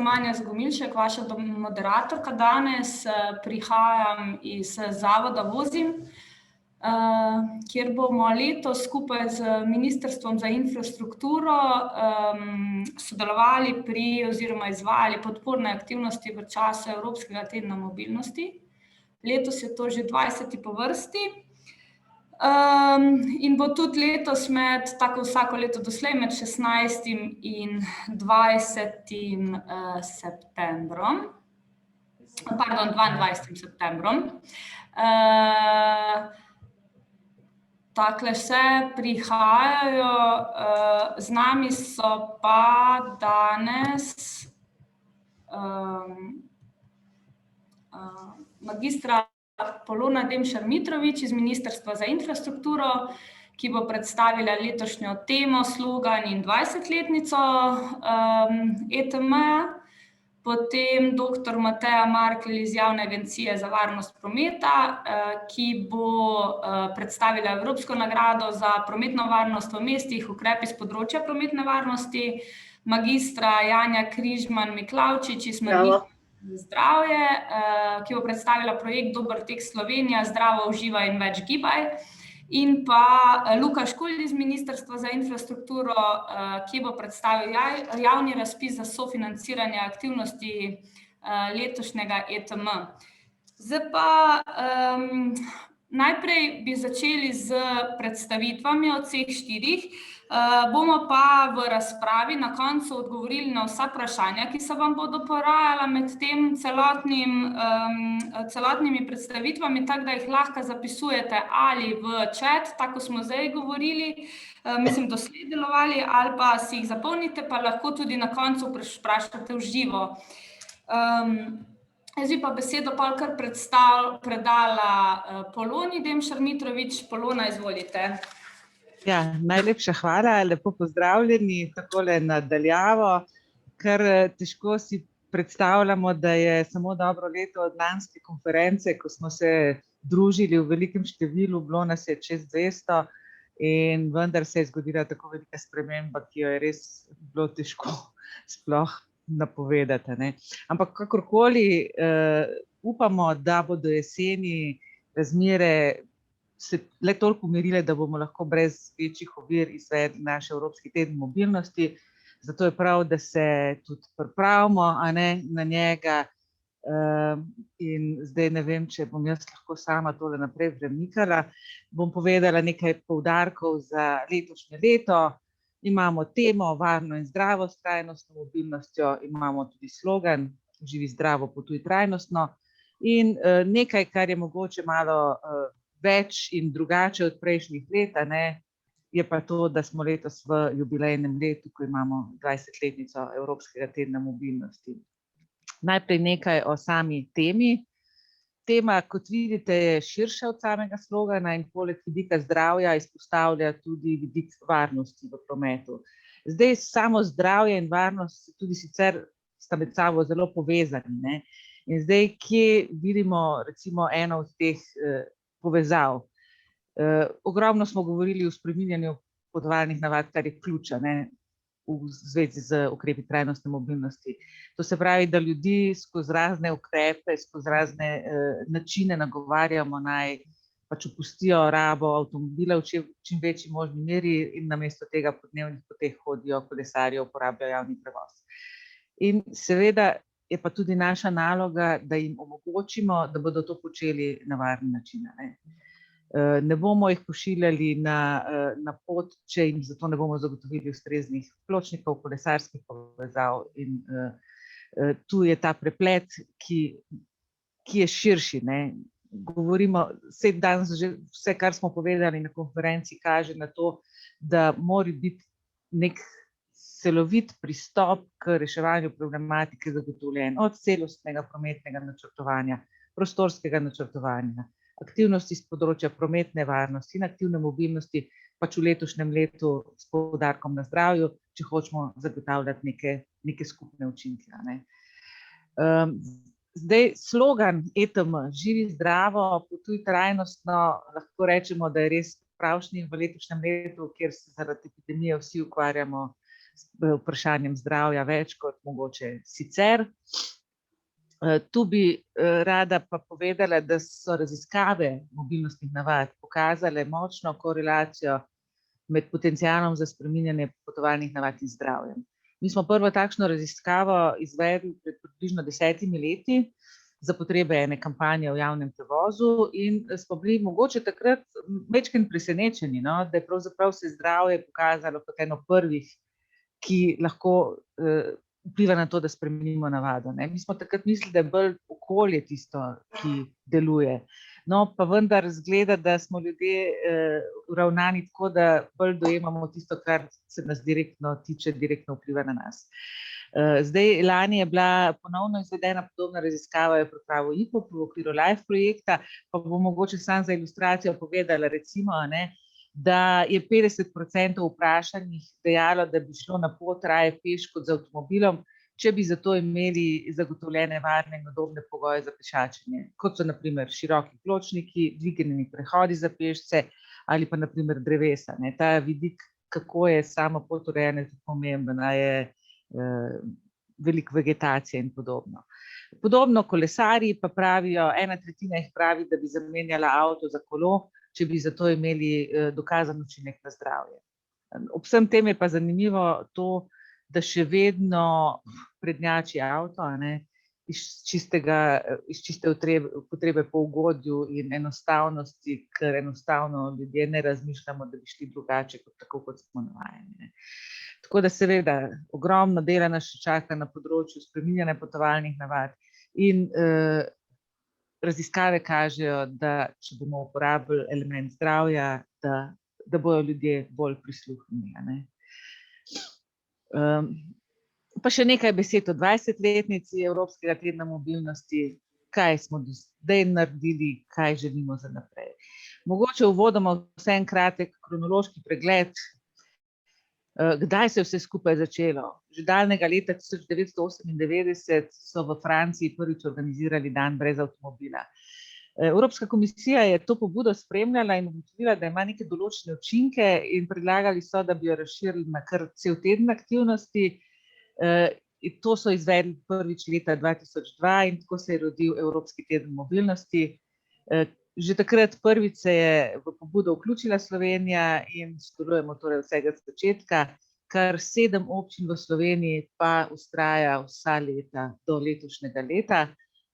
Manja Zgomilšek, vaša moderatorka danes. Prihajam iz zavoda Vozim, kjer bomo letos skupaj z Ministrstvom za infrastrukturo sodelovali oziroma izvajali podporne aktivnosti v času Evropskega tedna mobilnosti. Letos je to že 20. po vrsti. In bo tudi letos tako vsako leto doslej, med 16. in 20. septembrom. Pardon, 22. septembrom. Takle še prihajajo, z nami so pa danes magistra Polona Demšar Mitrović iz Ministrstva za infrastrukturo, ki bo predstavila letošnjo temo, slogan in 20-letnico ETM-ja. Potem dr. Mateja Markelj iz Javne agencije za varnost prometa, ki bo predstavila Evropsko nagrado za prometno varnost v mestih, ukrepi s področja prometne varnosti. Magistra Janja Križman Miklavčič iz zdravje, ki bo predstavila projekt Dober tek Slovenija, zdravo uživaj in več gibaj. In pa Luka Škulj iz Ministrstva za infrastrukturo, ki bo predstavil javni razpis za sofinanciranje aktivnosti letošnjega ETM. Zdaj pa najprej bi začeli s predstavitvami od vseh štirih. Bomo pa v razpravi na koncu odgovorili na vsa vprašanja, ki se vam bodo porajala med tem celotnimi predstavitvami, tako da jih lahko zapisujete ali v chat, tako smo zdaj govorili, doslej delovali, ali pa si jih zapolnite, pa lahko tudi na koncu vprašate v živo. Jaz bi pa besedo pol kar predala Poloni Demšar Mitrović. Polona, izvolite. Ja, najlepša hvala, lepo pozdravljeni, takole na daljavo. Kar težko si predstavljamo, da je samo dobro leto od lanske konference, ko smo se družili v velikem številu, bilo nas je čez 200 in vendar se je zgodila tako velika sprememba, ki jo je res bilo težko sploh napovedati, ne. Ampak kakorkoli upamo, da bodo jeseni razmere se le toliko umirile, da bomo lahko brez večjih ovir izvedli naš Evropski teden mobilnosti. Zato je prav, da se tudi pripravimo, a ne, na njega. In zdaj ne vem, če bom jaz lahko sama tole naprej premikala. Bom povedala nekaj poudarkov za letošnje leto. Imamo temo varno in zdravo s trajnostno mobilnostjo, imamo tudi slogan živi zdravo, potuj trajnostno. In nekaj, kar je mogoče malo več in drugače od prejšnjih let, a ne, je pa to, da smo letos v jubilejnem letu, ko imamo 20-letnico Evropskega tedna mobilnosti. Najprej nekaj o sami temi. Tema, kot vidite, je širša od samega slogana in poleg vidika zdravja izpostavlja tudi vidik varnosti v prometu. Zdaj, samo zdravje in varnost tudi sicer sta med sabo zelo povezani, ne. In zdaj, kje vidimo recimo eno od teh povezav. Ogromno smo govorili o spreminjanju potovalnih navad, kar je ključ, a ne, v zvezi z ukrepi trajnostne mobilnosti. To se pravi, da ljudi skozi razne ukrepe, skozi razne načine nagovarjamo, naj pač opustijo rabo avtomobila v čim večji možni meri in namesto tega po dnevnih poteh hodijo, kolesarijo, uporabljajo javni prevoz. In seveda je pa tudi naša naloga, da jim omogočimo, da bodo to počeli na varen način, ne. Ne bomo jih pošiljali na pot, če jim zato ne bomo zagotovili ustreznih pločnikov, kolesarskih povezav in tu je ta preplet, ki je širši, ne. Govorimo, saj danes že vse, kar smo povedali na konferenci, kaže na to, da mora biti nek celovit pristop k reševanju problematike zagotovljen, od celostnega prometnega načrtovanja, prostorskega načrtovanja, aktivnosti s področja prometne varnosti in aktivne mobilnosti, pač v letošnjem letu s poudarkom na zdravju, če hočemo zagotavljati neke skupne učinke, a ne. Zdaj, slogan ETM, živi zdravo, potuj trajnostno, lahko rečemo, da je res pravšnji v letošnjem letu, kjer se zaradi epidemije vsi ukvarjamo vprašanjem zdravja več kot mogoče sicer. Tu bi rada pa povedala, da so raziskave mobilnostnih navad pokazale močno korelacijo med potencialom za spreminjanje potovalnih navad in zdravjem. Mi smo prvo takšno raziskavo izvedli pred približno 10 leti za potrebe ene kampanje v javnem prevozu in smo bili mogoče takrat majčkeno presenečeni, no, da je pravzaprav se zdravje pokazalo kot eno prvih, ki lahko vpliva na to, da spremenimo navado. Ne. Mi smo takrat mislili, da je bolj okolje tisto, ki deluje. No, pa vendar izgleda, da smo ljudje uravnani tako, da bolj dojemamo tisto, kar se nas direktno tiče, direktno vpliva na nas. Zdaj, lani je bila ponovno izvedena podobna raziskava, je pripravil IPOP v okviru LIFE projekta, pa bom mogoče samo za ilustracijo povedala, recimo, ne, da je 50% vprašanih dejalo, da bi šlo na pot raje peš kot z avtomobilom, če bi zato imeli zagotovljene varne in udobne pogoje za pešačenje, kot so na primer široki pločniki, dvignjeni prehodi za pešce ali pa na primer drevesa. Ne. Ta vidik, kako je sama pot urejena, je pomemben, je veliko vegetacije in podobno. Podobno kolesarji pa pravijo, 1/3 jih pravi, da bi zamenjala avto za kolo, če bi zato imeli dokazan učinek na zdravje. Ob vsem tem je pa zanimivo to, da še vedno prednjači avto, iz čiste potrebe po ugodju in enostavnosti, ker enostavno ljudje ne razmišljamo, da bi šli drugače, tako kot smo navajeni. Tako da seveda ogromno dela nas še čaka na področju spreminjanja potovalnih navad in raziskave kažejo, da če bomo uporabili element zdravja, da bojo ljudje bolj prisluhnili. Pa še nekaj besed o 20-letnici Evropskega tedna mobilnosti, kaj smo do zdaj naredili, kaj želimo za naprej. Mogoče uvodoma vse en kratek kronološki pregled, kdaj se je vse skupaj začelo. Že daljnega leta 1998 so v Franciji prvič organizirali dan brez avtomobila. Evropska komisija je to pobudo spremljala in ugotovila, da ima neke določene učinke in predlagali so, da bi jo razširili na kar cel teden aktivnosti. To so izvedli prvič leta 2002 in tako se je rodil Evropski teden mobilnosti. Že takrat prvič se je v pobudo vključila Slovenija in sodelujemo torej vsega začetka, kar 7 občin v Sloveniji pa vztraja vsa leta do letošnjega leta.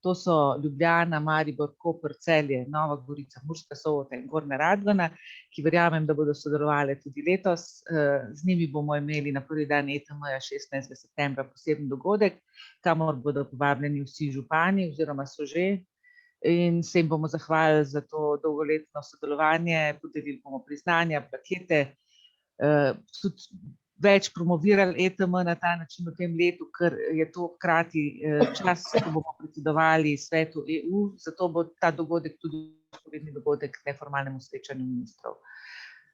To so Ljubljana, Maribor, Koper, Celje, Nova Gorica, Murska Sobota in Gornja Radgona, ki verjamem, da bodo sodelovali tudi letos. Z njimi bomo imeli na prvi dan ETM-ja 16. septembra poseben dogodek, kamor bodo povabljeni vsi župani oziroma so že. In se jim bomo zahvalili za to dolgoletno sodelovanje, podelili bomo priznanja, plakete, tudi več promovirali ETM na ta način v tem letu, ker je to hkrati čas, ko bomo predsedovali svetu EU, zato bo ta dogodek tudi sporedni dogodek k neformalnemu srečanju ministrov.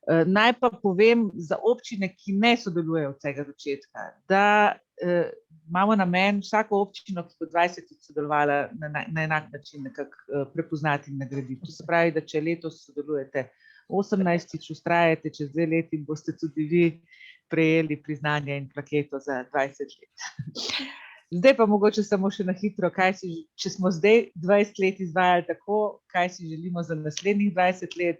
Naj pa povem za občine, ki ne sodelujejo od vsega začetka, da imamo namen vsako občino, ki bo 20 sodelovala, na enak način nekako prepoznati in nagraditi. To se pravi, da če letos sodelujete 18, vztrajate čez 2 leti, boste tudi vi prejeli priznanje in plaketo za 20 let. Zdaj pa mogoče samo še na hitro, če smo zdaj 20 let izvajali tako, kaj si želimo za naslednjih 20 let.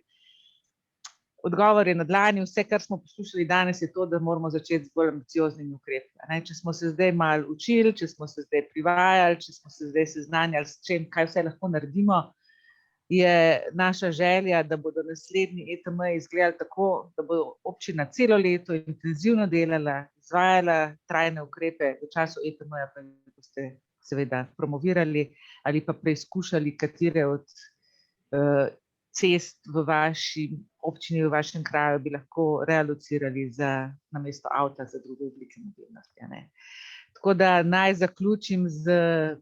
Odgovor je na dlani, vse, kar smo poslušali danes, je to, da moramo začeti z bolj ambicioznimi ukrepi. Če smo se zdaj malo učili, če smo se zdaj privajali, če smo se zdaj seznanjali s čim, kaj vse lahko naredimo, je naša želja, da bodo naslednji ETM izgledali tako, da bo občina celo leto intenzivno delala, izvajala trajne ukrepe, v času ETM-ja pa boste seveda promovirali ali pa preizkušali, katere od cest v vaši občini, v vašem kraju bi lahko realocirali namesto avta za druge oblike mobilnosti. Tako da naj zaključim z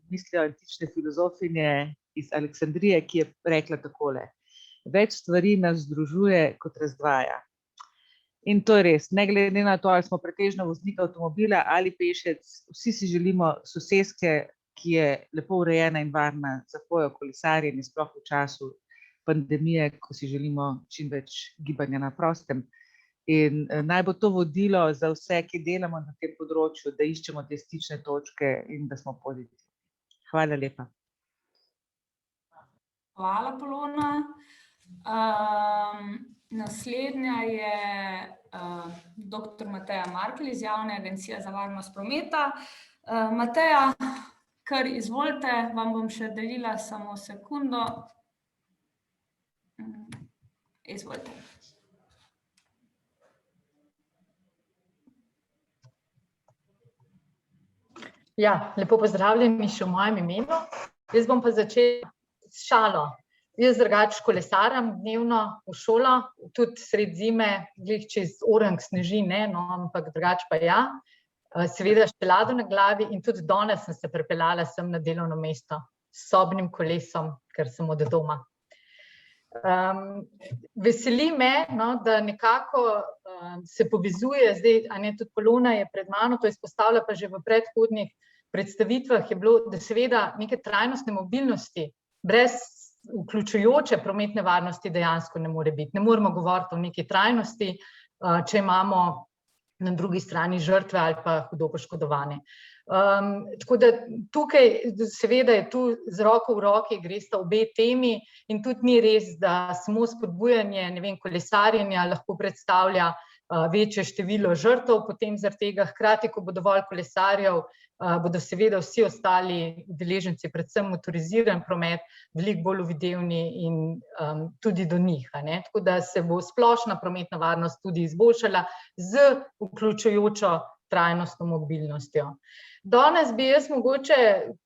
mislijo antične filozofinje iz Aleksandrije, ki je rekla takole: več stvari nas združuje kot razdvaja. In to je res, ne glede na to, ali smo pretežno voznik avtomobila ali pešec, vsi si želimo soseske, ki je lepo urejena in varna za hojo, kolesarjenje, sploh v času pandemije, ko si želimo čim več gibanja na prostem. In naj bo to vodilo za vse, ki delamo na tem področju, da iščemo te stične točke in da smo pozitivni. Hvala lepa. Hvala, Polona. Naslednja je dr. Mateja Markelj iz Javne agencije za varnost prometa. Mateja, kar izvolite, vam bom še delila samo sekundo. Izvolite. Ja, lepo pozdravljeni še v mojem imenu. Jaz bom pa začela s šalo. Jaz drugače kolesaram dnevno v šolo, tudi sred zime, glih čez Orang sneži, ne, no, ampak drugače pa ja. Seveda s čelado na glavi in tudi danes sem se pripeljala sem na delovno mesto s sobnim kolesom, ker sem od doma. Veseli me, no, da nekako se povezuje, zdaj, a ne, tudi Polona je pred mano, to izpostavlja pa že v predhodnih predstavitvah je bilo, da seveda neke trajnostne mobilnosti brez vključujoče prometne varnosti dejansko ne more biti. Ne moremo govoriti o neki trajnosti, če imamo na drugi strani žrtve ali pa hudo poškodovane. Tako da tukaj seveda je tu z roko v roki gresta obe temi in tudi ni res, da samo spodbujanje, ne vem, kolesarjenja lahko predstavlja večje število žrtev, potem zaradi tega hkrati, ko bo dovolj kolesarjev, bodo seveda vsi ostali udeleženci, predvsem motoriziran promet, veliko bolj uvidevni in tudi do njih, ne. Tako da se bo splošna prometna varnost tudi izboljšala z vključujočo trajnostno mobilnostjo. Danes bi jaz mogoče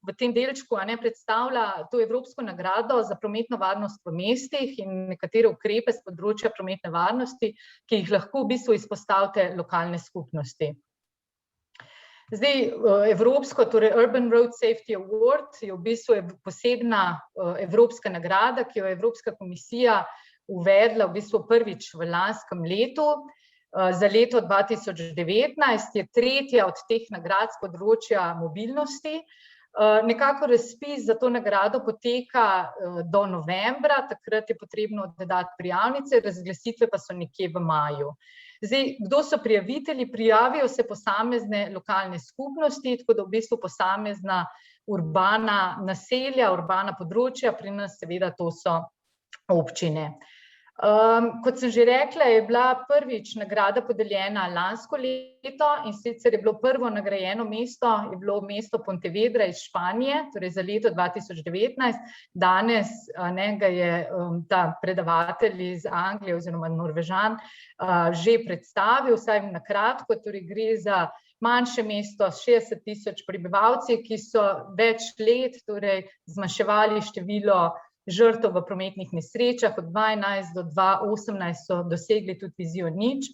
v tem delčku predstavila to Evropsko nagrado za prometno varnost v mestih in nekatere ukrepe s področja prometne varnosti, ki jih lahko v bistvu izpostavite lokalne skupnosti. Zdaj, evropsko, torej Urban Road Safety Award je v bistvu posebna evropska nagrada, ki jo je Evropska komisija uvedla v bistvu prvič v lanskem letu. Za leto 2019 je tretja od teh nagrad s področja mobilnosti. Nekako razpis za to nagrado poteka do novembra, takrat je potrebno oddati prijavnice, razglasitve pa so nekje v maju. Zdaj, kdo so prijavitelji? Prijavijo se posamezne lokalne skupnosti, tako da v bistvu posamezna urbana naselja, urbana področja, pri nas seveda to so občine. Kot sem že rekla, je bila prvič nagrada podeljena lansko leto in sicer je bilo prvo nagrajeno mesto, je bilo mesto Pontevedra iz Španije, torej za leto 2019. Danes ga je ta predavatelj iz Anglije oziroma Norvežan že predstavil, vsaj na kratko, torej gre za manjše mesto s 60 000 prebivalci, ki so več let torej zmanjševali število žrtev v prometnih nesrečah, od 2011 do 2018 so dosegli tudi vizijo nič.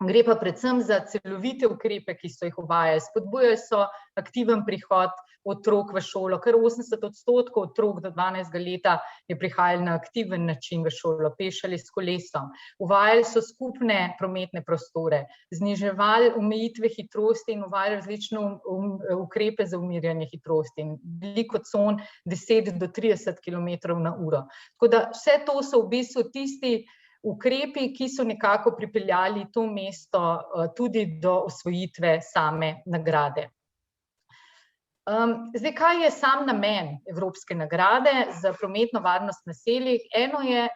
Gre pa predvsem za celovite ukrepe, ki so jih uvajali. Spodbujali so aktiven prihod otrok v šolo, kar 80% otrok do 12. leta je prihajalo na aktiven način v šolo, peš ali s kolesom. Uvajali so skupne prometne prostore, zniževali omejitve hitrosti in uvajali različne ukrepe za umirjanje hitrosti. Veliko con 10 do 30 km/h. Tako da vse to so v bistvu tisti ukrepi, ki so nekako pripeljali to mesto tudi do osvojitve same nagrade. Zdaj, kaj je sam namen Evropske nagrade za prometno varnost v naseljih? Eno je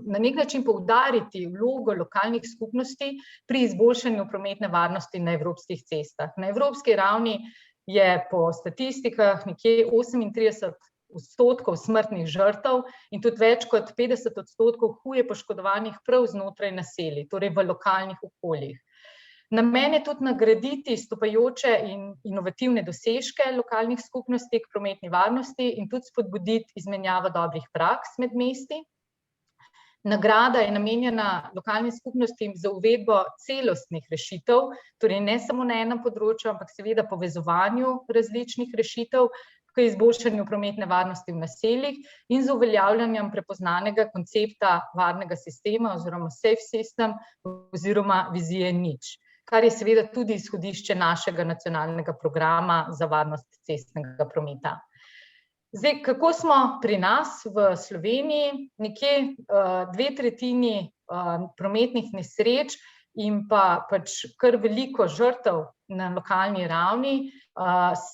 na nek način poudariti vlogo lokalnih skupnosti pri izboljšanju prometne varnosti na evropskih cestah. Na evropski ravni je po statistikah nekje 38% smrtnih žrtev in tudi več kot 50% huje poškodovanih prav znotraj naselij, torej v lokalnih okoljih. Namen je tudi nagraditi stopajoče in inovativne dosežke lokalnih skupnosti k prometni varnosti in tudi spodbuditi izmenjavo dobrih praks med mesti. Nagrada je namenjena lokalnim skupnostim za uvedbo celostnih rešitev, torej ne samo na enem področju, ampak seveda povezovanju različnih rešitev k izboljšanju prometne varnosti v naseljih in z uveljavljanjem prepoznanega koncepta varnega sistema oziroma safe system oziroma vizije nič, kar je seveda tudi izhodišče našega nacionalnega programa za varnost cestnega prometa. Zdaj, kako smo pri nas v Sloveniji? Nekje 2/3 prometnih nesreč in pa pač kar veliko žrtev na lokalni ravni,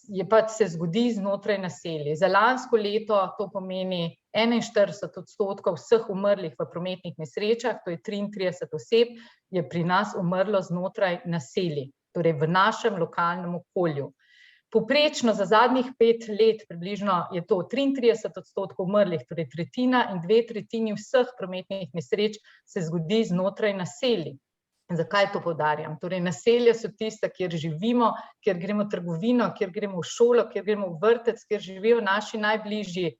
je pač se zgodi znotraj naselij. Za lansko leto to pomeni 41% vseh umrlih v prometnih nesrečah, to je 33 oseb, je pri nas umrlo znotraj naselij, torej v našem lokalnem okolju. Poprečno za zadnjih 5 let približno je to 33% umrlih, torej tretjina in 2/3 vseh prometnih nesreč se zgodi znotraj naselij. Zakaj to poudarjam? Torej, naselja so tista, kjer živimo, kjer gremo v trgovino, kjer gremo v šolo, kjer gremo v vrtec, kjer živijo naši najbližji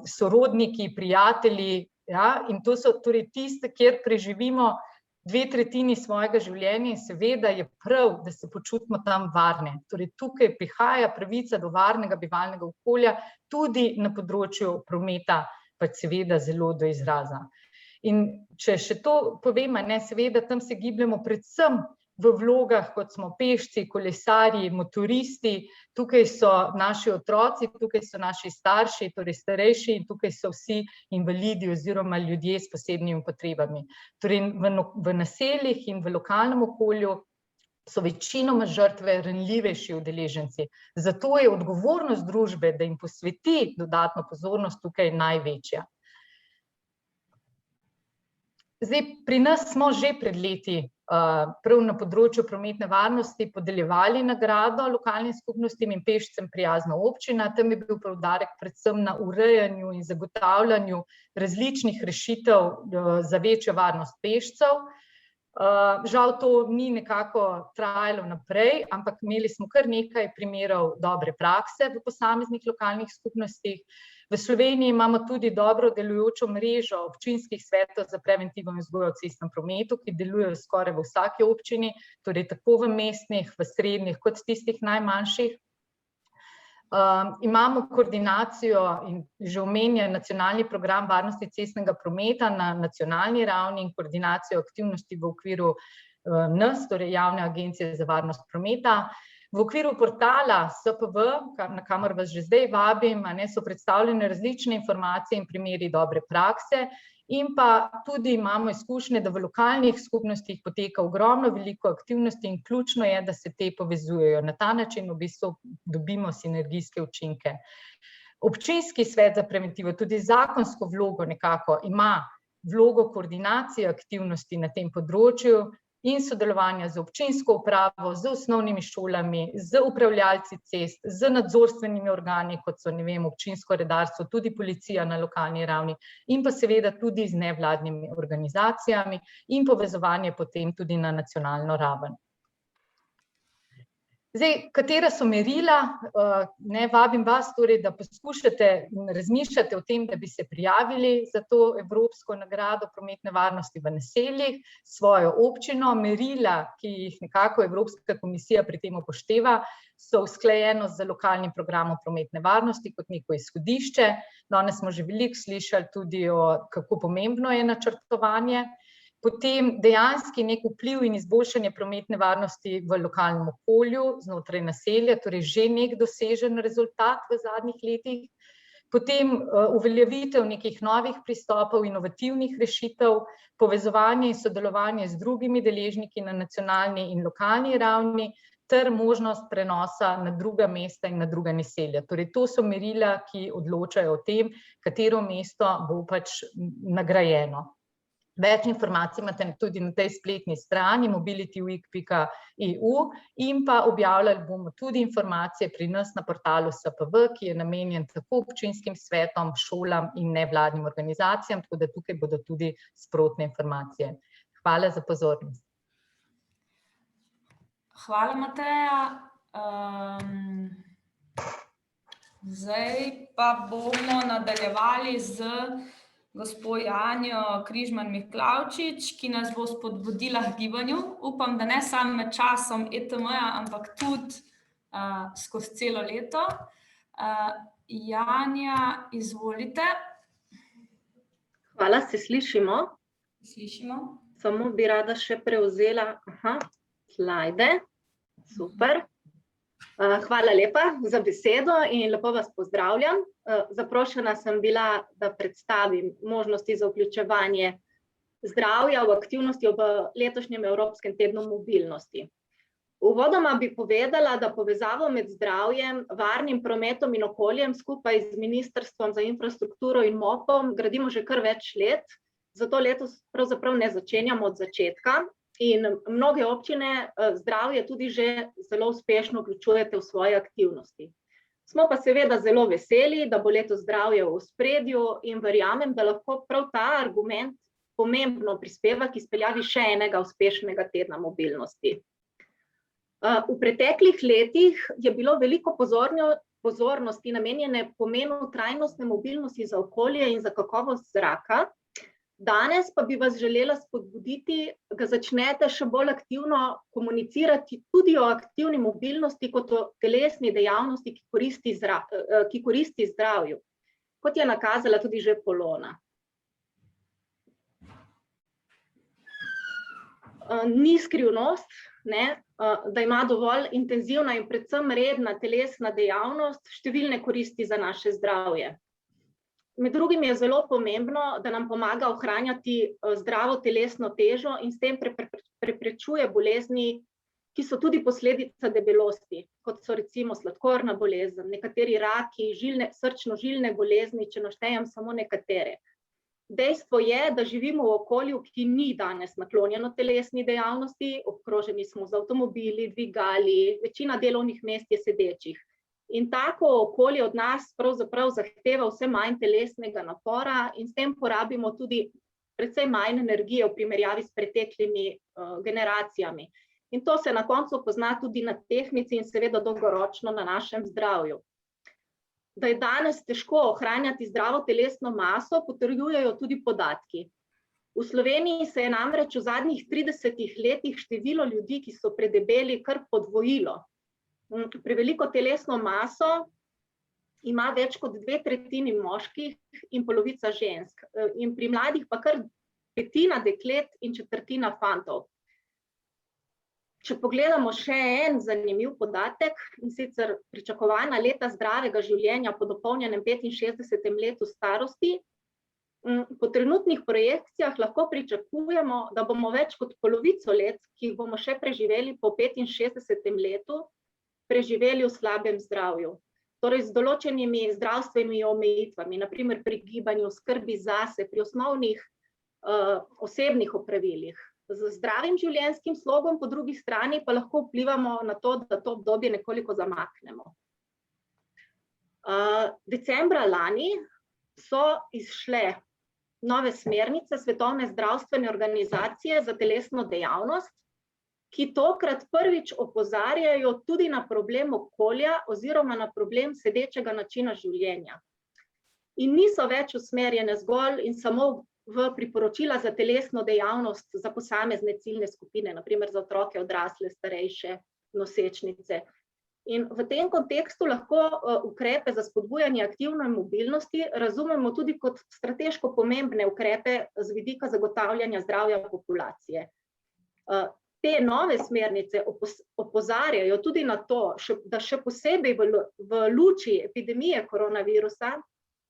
sorodniki, prijatelji, ja? In to so torej tiste, kjer preživimo 2/3 svojega življenja in seveda je prav, da se počutimo tam varne. Torej, tukaj prihaja pravica do varnega bivalnega okolja, tudi na področju prometa, pa seveda zelo do izraza. In če še to povem, seveda tam se gibljemo predvsem v vlogah, kot smo pešci, kolesarji, motoristi, tukaj so naši otroci, tukaj so naši starši, torej starejši, in tukaj so vsi invalidi oziroma ljudje s posebnimi potrebami. Torej v naseljih in v lokalnem okolju so večinoma žrtve ranljivejši udeleženci. Zato je odgovornost družbe, da jim posveti dodatno pozornost, tukaj največja. Zdaj, pri nas smo že pred leti prav na področju prometne varnosti podeljevali nagrado lokalnim skupnostim in pešcem prijazna občina. Tam je bil poudarek predvsem na urejanju in zagotavljanju različnih rešitev za večjo varnost pešcev. Žal to ni nekako trajalo naprej, ampak imeli smo kar nekaj primerov dobre prakse v posameznih lokalnih skupnostih. V Sloveniji imamo tudi dobro delujočo mrežo občinskih svetov za preventivo in vzgojo v cestnem prometu, ki delujejo skoraj v vsaki občini, torej tako v mestnih, v srednjih kot tistih najmanjših. Imamo koordinacijo in že omenjen nacionalni program varnosti cestnega prometa na nacionalni ravni in koordinacijo aktivnosti v okviru NAS, torej Javne agencije za varnost prometa. V okviru portala SPV, na kamor vas že zdaj vabim, so predstavljene različne informacije in primeri dobre prakse, in pa tudi imamo izkušnje, da v lokalnih skupnostih poteka ogromno veliko aktivnosti in ključno je, da se te povezujejo. Na ta način v bistvu dobimo sinergijske učinke. Občinski svet za preventivo tudi zakonsko vlogo nekako ima, vlogo koordinacije aktivnosti na tem področju in sodelovanja z občinsko upravo, z osnovnimi šolami, z upravljalci cest, z nadzorstvenimi organi, kot so, občinsko redarstvo, tudi policija na lokalni ravni, in pa seveda tudi z nevladnimi organizacijami in povezovanje potem tudi na nacionalno raven. Zdaj, katera so merila? Vabim vas torej, da poskušate in razmišljate o tem, da bi se prijavili za to evropsko nagrado prometne varnosti v naseljih, svojo občino. Merila, ki jih nekako Evropska komisija pri tem upošteva, so usklajenost z lokalnim programom prometne varnosti kot neko izhodišče. Danes smo že veliko slišali tudi o, kako pomembno je načrtovanje. Potem dejanski nek vpliv in izboljšanje prometne varnosti v lokalnem okolju, znotraj naselja, torej že nek dosežen rezultat v zadnjih letih. Potem uveljavitev nekih novih pristopov, inovativnih rešitev, povezovanje in sodelovanje z drugimi deležniki na nacionalni in lokalni ravni ter možnost prenosa na druga mesta in na druga naselja. Torej, to so merila, ki odločajo o tem, katero mesto bo pač nagrajeno. Več informacij imate tudi na tej spletni strani mobilityweek.eu in pa objavljali bomo tudi informacije pri nas na portalu SPV, ki je namenjen tako občinskim svetom, šolam in nevladnim organizacijam, tako da tukaj bodo tudi sprotne informacije. Hvala za pozornost. Hvala, Mateja. Zdaj pa bomo nadaljevali z gospo Janjo Križman-Miklavčič, ki nas bo spodbudila k gibanju. Upam, da ne samo med časom ETM-ja, ampak tudi skozi celo leto. Janja, izvolite. Hvala, se slišimo? Slišimo. Samo bi rada še prevzela slajde. Super. Hvala lepa za besedo in lepo vas pozdravljam. Zaprošena sem bila, da predstavim možnosti za vključevanje zdravja v aktivnosti v letošnjem Evropskem tednu mobilnosti. Uvodoma bi povedala, da povezavo med zdravjem, varnim prometom in okoljem skupaj z Ministrstvom za infrastrukturo in MOP-om gradimo že kar več let, zato letos pravzaprav ne začenjamo od začetka in mnoge občine zdravje tudi že zelo uspešno vključujete v svoje aktivnosti. Smo pa seveda zelo veseli, da bo letos zdravje v ospredju in verjamem, da lahko prav ta argument pomembno prispeva k izpeljavi še enega uspešnega tedna mobilnosti. V preteklih letih je bilo veliko pozornosti namenjene pomenu trajnostne mobilnosti za okolje in za kakovost zraka. Danes pa bi vas želela spodbuditi, da začnete še bolj aktivno komunicirati tudi o aktivni mobilnosti kot o telesni dejavnosti, ki koristi zdravju, kot je nakazala tudi že Polona. Ni skrivnost, da ima dovolj intenzivna in predvsem redna telesna dejavnost številne koristi za naše zdravje. Med drugim je zelo pomembno, da nam pomaga ohranjati zdravo telesno težo in s tem preprečuje bolezni, ki so tudi posledica debelosti, kot so recimo sladkorna bolezen, nekateri raki, srčno-žilne bolezni, če naštejem samo nekatere. Dejstvo je, da živimo v okolju, ki ni danes naklonjeno telesni dejavnosti, obkroženi smo z avtomobili, dvigali, večina delovnih mest je sedečih. In tako okolje od nas pravzaprav zahteva vse manj telesnega napora in s tem porabimo tudi precej manj energije v primerjavi s preteklimi generacijami. In to se na koncu pozna tudi na tehnici in seveda dolgoročno na našem zdravju. Da je danes težko ohranjati zdravo telesno maso, potrjujejo tudi podatki. V Sloveniji se je namreč v zadnjih 30 letih število ljudi, ki so predebeli, kar podvojilo. Preveliko telesno maso ima več kot 2/3 moških in polovica žensk, in pri mladih pa kar 1/5 deklet in 1/4 fantov. Če pogledamo še en zanimiv podatek, in sicer pričakovana leta zdravega življenja po dopolnjenem 65. letu starosti, po trenutnih projekcijah lahko pričakujemo, da bomo več kot polovico let, ki jih bomo še preživeli po 65. letu, preživeli v slabem zdravju. Torej z določenimi zdravstvenimi omejitvami, na primer pri gibanju, skrbi zase, pri osnovnih osebnih opravilih. Z zdravim življenjskim slogom po drugi strani pa lahko vplivamo na to, da to obdobje nekoliko zamaknemo. Decembra lani so izšle nove smernice Svetovne zdravstvene organizacije za telesno dejavnost, ki tokrat prvič opozarjajo tudi na problem okolja oziroma na problem sedečega načina življenja. In niso več usmerjene zgolj in samo v priporočila za telesno dejavnost za posamezne ciljne skupine, na primer za otroke, odrasle, starejše, nosečnice. In v tem kontekstu lahko ukrepe za spodbujanje aktivne mobilnosti razumemo tudi kot strateško pomembne ukrepe z vidika zagotavljanja zdravja populacije. Te nove smernice opozarjajo tudi na to, da še posebej v luči epidemije koronavirusa,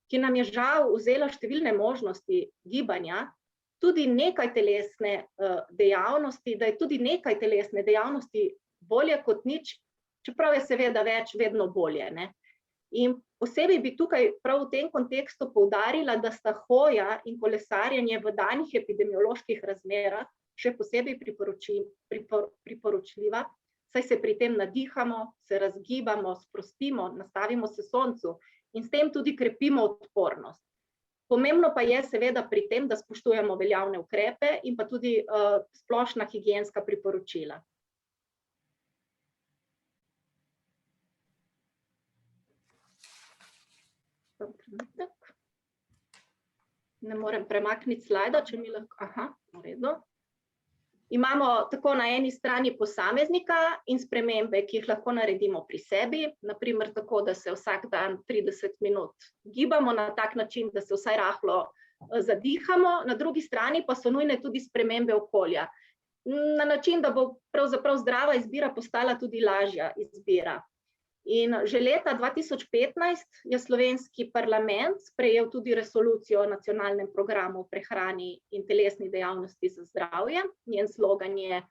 ki nam je žal vzela številne možnosti gibanja, tudi nekaj telesne dejavnosti, da je tudi nekaj telesne dejavnosti bolje kot nič, čeprav je seveda več vedno bolje. In posebej bi tukaj prav v tem kontekstu poudarila, da sta hoja in kolesarjenje v danih epidemioloških razmerah še posebej priporočljiva, saj se pri tem nadihamo, se razgibamo, sprostimo, nastavimo se soncu in s tem tudi krepimo odpornost. Pomembno pa je seveda pri tem, da spoštujemo veljavne ukrepe in pa tudi splošna higienska priporočila. Ne morem premakniti slajda, če mi lahko... Aha, v redu. Imamo tako na eni strani posameznika in spremembe, ki jih lahko naredimo pri sebi, naprimer tako, da se vsak dan 30 minut gibamo na tak način, da se vsaj rahlo zadihamo, na drugi strani pa so nujne tudi spremembe okolja, na način, da bo pravzaprav zdrava izbira postala tudi lažja izbira. In že leta 2015 je slovenski parlament sprejel tudi resolucijo o nacionalnem programu o prehrani in telesni dejavnosti za zdravje. Njen slogan je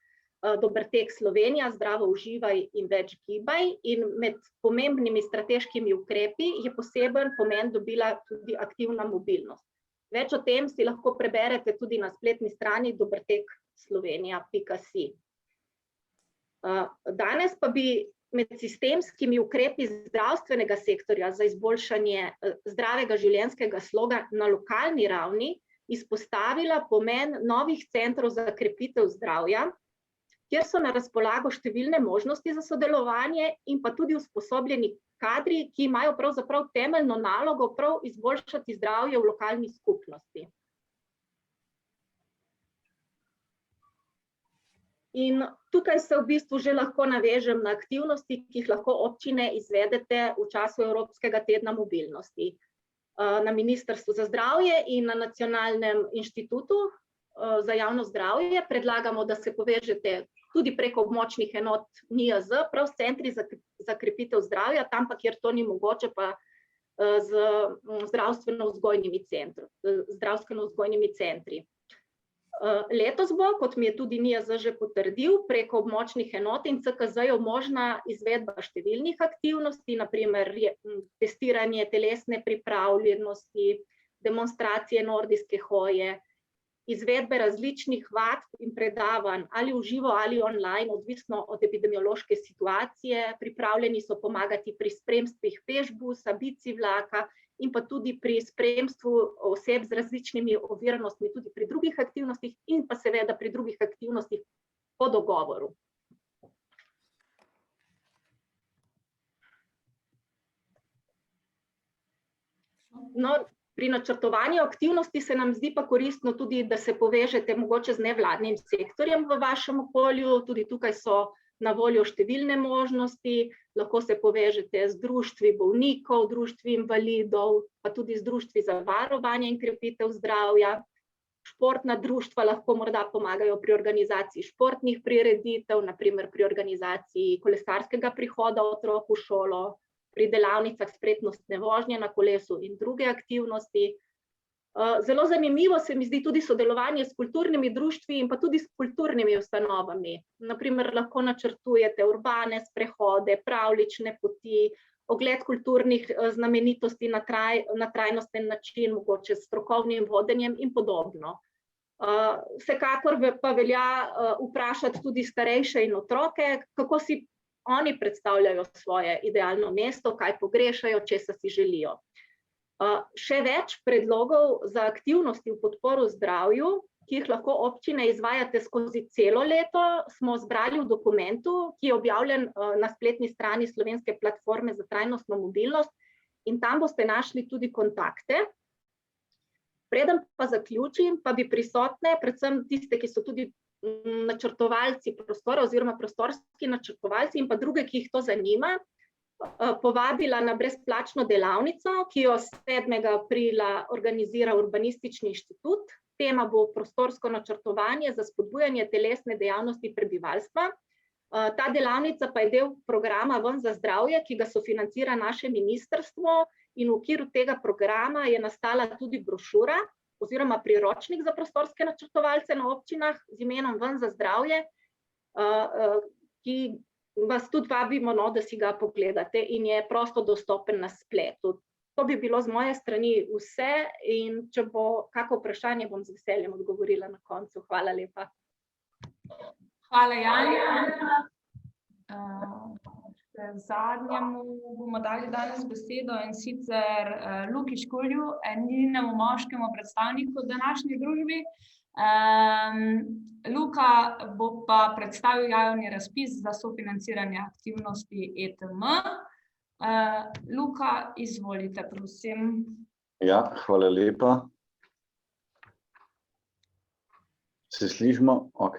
Dober tek Slovenija, zdravo uživaj in več gibaj. In med pomembnimi strateškimi ukrepi je poseben pomen dobila tudi aktivna mobilnost. Več o tem si lahko preberete tudi na spletni strani dobrtekslovenija.si. Danes pa bi med sistemskimi ukrepi zdravstvenega sektorja za izboljšanje zdravega življenjskega sloga na lokalni ravni izpostavila pomen novih centrov za krepitev zdravja, kjer so na razpolago številne možnosti za sodelovanje in pa tudi usposobljeni kadri, ki imajo pravzaprav temeljno nalogo prav izboljšati zdravje v lokalni skupnosti. In tukaj se v bistvu že lahko navežem na aktivnosti, ki jih lahko občine izvedete v času Evropskega tedna mobilnosti. Na Ministrstvu za zdravje in na Nacionalnem inštitutu za javno zdravje predlagamo, da se povežete tudi preko območnih enot NIJZ, prav s centri za krepitev zdravja, tam pa, kjer to ni mogoče, pa z zdravstveno-vzgojnimi centri. Letos bo, kot mi je tudi NIJZ že potrdil, preko območnih enot in CKZ-jev možna izvedba številnih aktivnosti, na primer testiranje telesne pripravljenosti, demonstracije nordijske hoje, izvedbe različnih vadb in predavanj ali v živo ali online, odvisno od epidemiološke situacije. Pripravljeni so pomagati pri spremstvih pešbusa, bici vlaka in pa tudi pri spremstvu oseb z različnimi oviranostmi, tudi pri drugih aktivnostih in pa seveda pri drugih aktivnostih po dogovoru. No, pri načrtovanju aktivnosti se nam zdi pa koristno tudi, da se povežete mogoče z nevladnim sektorjem v vašem okolju. Tudi tukaj so na voljo številne možnosti. Lahko se povežete z društvi bolnikov, društvi invalidov, pa tudi z društvi za varovanje in krepitev zdravja. Športna društva lahko morda pomagajo pri organizaciji športnih prireditev, na primer pri organizaciji kolesarskega prihoda otrok v šolo, pri delavnicah spretnostne vožnje na kolesu in druge aktivnosti. Zelo zanimivo se mi zdi tudi sodelovanje s kulturnimi društvi in pa tudi s kulturnimi ustanovami. Na primer, lahko načrtujete urbane sprehode, pravljične poti, ogled kulturnih znamenitosti na trajnosten način, mogoče s strokovnim vodenjem in podobno. Vsekakor pa velja vprašati tudi starejše in otroke, kako si oni predstavljajo svoje idealno mesto, kaj pogrešajo, česa si želijo. Še več predlogov za aktivnosti v podporo zdravju, ki jih lahko občine izvajate skozi celo leto, smo zbrali v dokumentu, ki je objavljen na spletni strani Slovenske platforme za trajnostno mobilnost, in tam boste našli tudi kontakte. Preden pa zaključim, pa bi prisotne, predvsem tiste, ki so tudi načrtovalci prostora oziroma prostorski načrtovalci in pa druge, ki jih to zanima, povabila na brezplačno delavnico, ki jo 7. aprila organizira Urbanistični inštitut. Tema bo prostorsko načrtovanje za spodbujanje telesne dejavnosti prebivalstva. Ta delavnica pa je del programa Ven za zdravje, ki ga sofinancira naše ministrstvo, in v okviru tega programa je nastala tudi brošura oziroma priročnik za prostorske načrtovalce na občinah z imenom Ven za zdravje, ki vas tudi vabimo, da si ga pogledate in je prosto dostopen na spletu. To bi bilo z moje strani vse, in če bo kako vprašanje, bom z veseljem odgovorila na koncu. Hvala lepa. Hvala, Janja. Zadnjemu bomo dali danes besedo, in sicer Luki Škulju, edinemu moškemu predstavniku v današnji družbi. Luka bo pa predstavil javni razpis za sofinanciranje aktivnosti ETM. Luka, izvolite, prosim. Ja, hvala lepa. Se slišimo? Ok.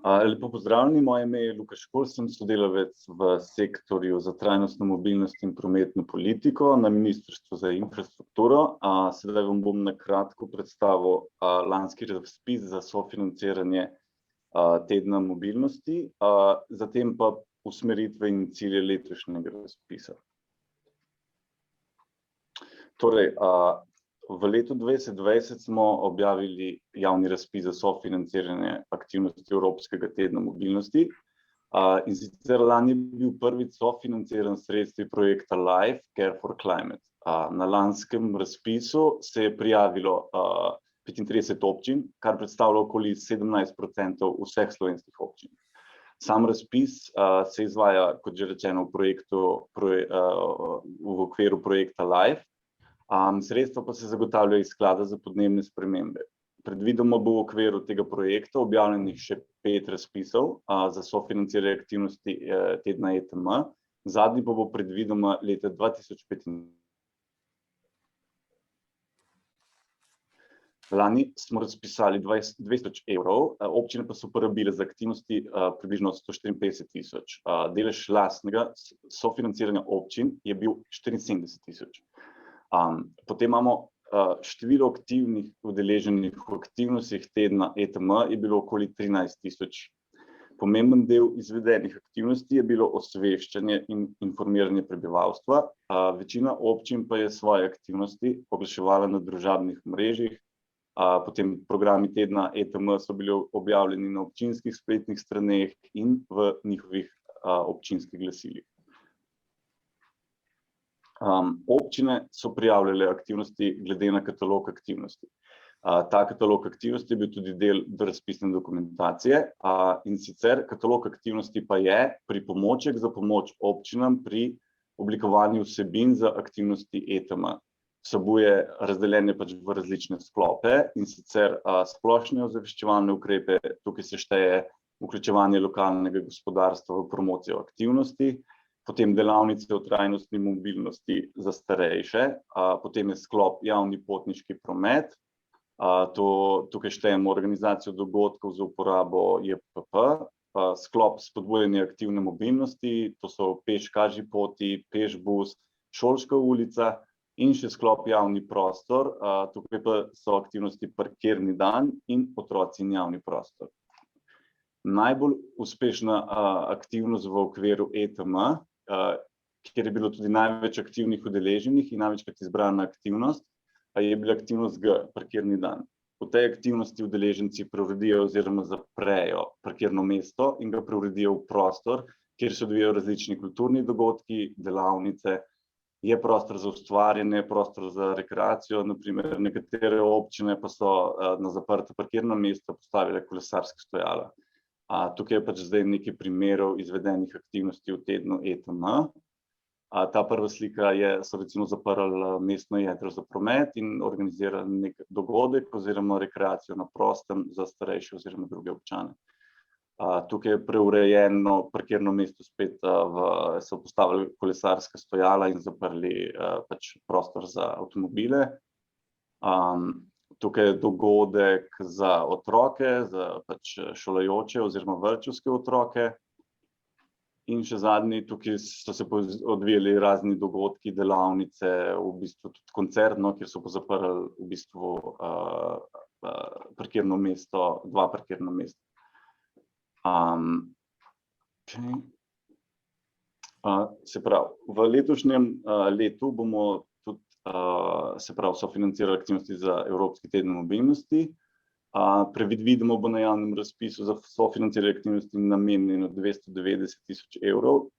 Lepo pozdravljeni, moje ime je Luka Škulj, sem sodelavec v sektorju za trajnostno mobilnost in prometno politiko na Ministrstvu za infrastrukturo. Sedaj vam bom na kratko predstavil lanski razpis za sofinanciranje tedna mobilnosti. Zatem pa usmeritve in cilje letošnjega razpisa. Torej, v letu 2020 smo objavili javni razpis za sofinanciranje aktivnosti Evropskega tedna mobilnosti. In sicer lani je bil prvič sofinanciran sredstvi projekta Life Care for Climate. Na lanskem razpisu se je prijavilo 35 občin, kar predstavlja okoli 17% vseh slovenskih občin. Sam razpis se izvaja, kot že rečeno, v okviru projekta Life. Sredstva pa se zagotavljajo iz sklada za podnebne spremembe. Predvidoma bo v okviru tega projekta objavljenih še 5 razpisov za sofinanciranje aktivnosti tedna ETM, zadnji pa bo predvidoma leta 2025. Lani smo razpisali 200 evrov, občine pa so porabile za aktivnosti približno 154 000. Delež lastnega sofinanciranja občin je bil 74 000. Potem imamo število aktivnih udeleženih v aktivnostih tedna ETM je bilo okoli 13 000. Pomemben del izvedenih aktivnosti je bilo osveščanje in informiranje prebivalstva. Večina občin pa je svoje aktivnosti oglaševala na družabnih mrežjih. Potem programi tedna ETM so bili objavljeni na občinskih spletnih straneh in v njihovih občinskih glasilih. Občine so prijavljale aktivnosti glede na katalog aktivnosti. Ta katalog aktivnosti je bil tudi del razpisne dokumentacije, in sicer katalog aktivnosti pa je pripomoček za pomoč občinam pri oblikovanju vsebin za aktivnosti ETM. Vsebuje razdeljenje v različne sklope, in sicer splošne ozaveščevalne ukrepe, tukaj se šteje vključevanje lokalnega gospodarstva v promocijo aktivnosti, potem delavnice o trajnostni mobilnosti za starejše, potem je sklop javni potniški promet, tukaj štejemo organizacijo dogodkov za uporabo JPP, sklop spodbujanje aktivne mobilnosti, to so peš-kaži poti, peš-bus, šolska ulica, in še sklop javni prostor, tukaj pa so aktivnosti parkirni dan in otroci in javni prostor. Najbolj uspešna aktivnost v okviru ETM, kjer je bilo tudi največ aktivnih udeleženih in največkrat izbrana aktivnost, je bila aktivnost G, parkirni dan. V tej aktivnosti udeleženci preuredijo oziroma zaprejo parkirno mesto in ga preuredijo v prostor, kjer se odvijajo različni kulturni dogodki, delavnice. Je prostor za ustvarjanje, prostor za rekreacijo, naprimer nekatere občine pa so na zaprta parkirna mesta postavile kolesarska stojala. Tukaj je zdaj nekaj primerov izvedenih aktivnosti v tednu ETM. Ta prva slika so recimo zaprli mestno jedro za promet in organizirali nek dogodek oziroma rekreacijo na prostem za starejše oziroma druge občane. Tukaj je preurejeno parkirno mesto spet, so postavili kolesarska stojala in zaprli prostor za avtomobile. Tukaj je dogodek za otroke, za šolajoče oziroma vrtčevske otroke. In še zadnji, tukaj so se odvijali razni dogodki, delavnice, v bistvu tudi koncert, kjer so zaprli v bistvu parkirno mesto, 2 parkirna mesta. Se pravi, v letošnjem letu bomo tudi sofinancirali aktivnosti za Evropski teden mobilnosti. Predvidoma bo na javnem razpisu za sofinanciranje aktivnosti namenjeno 290 000 evrov.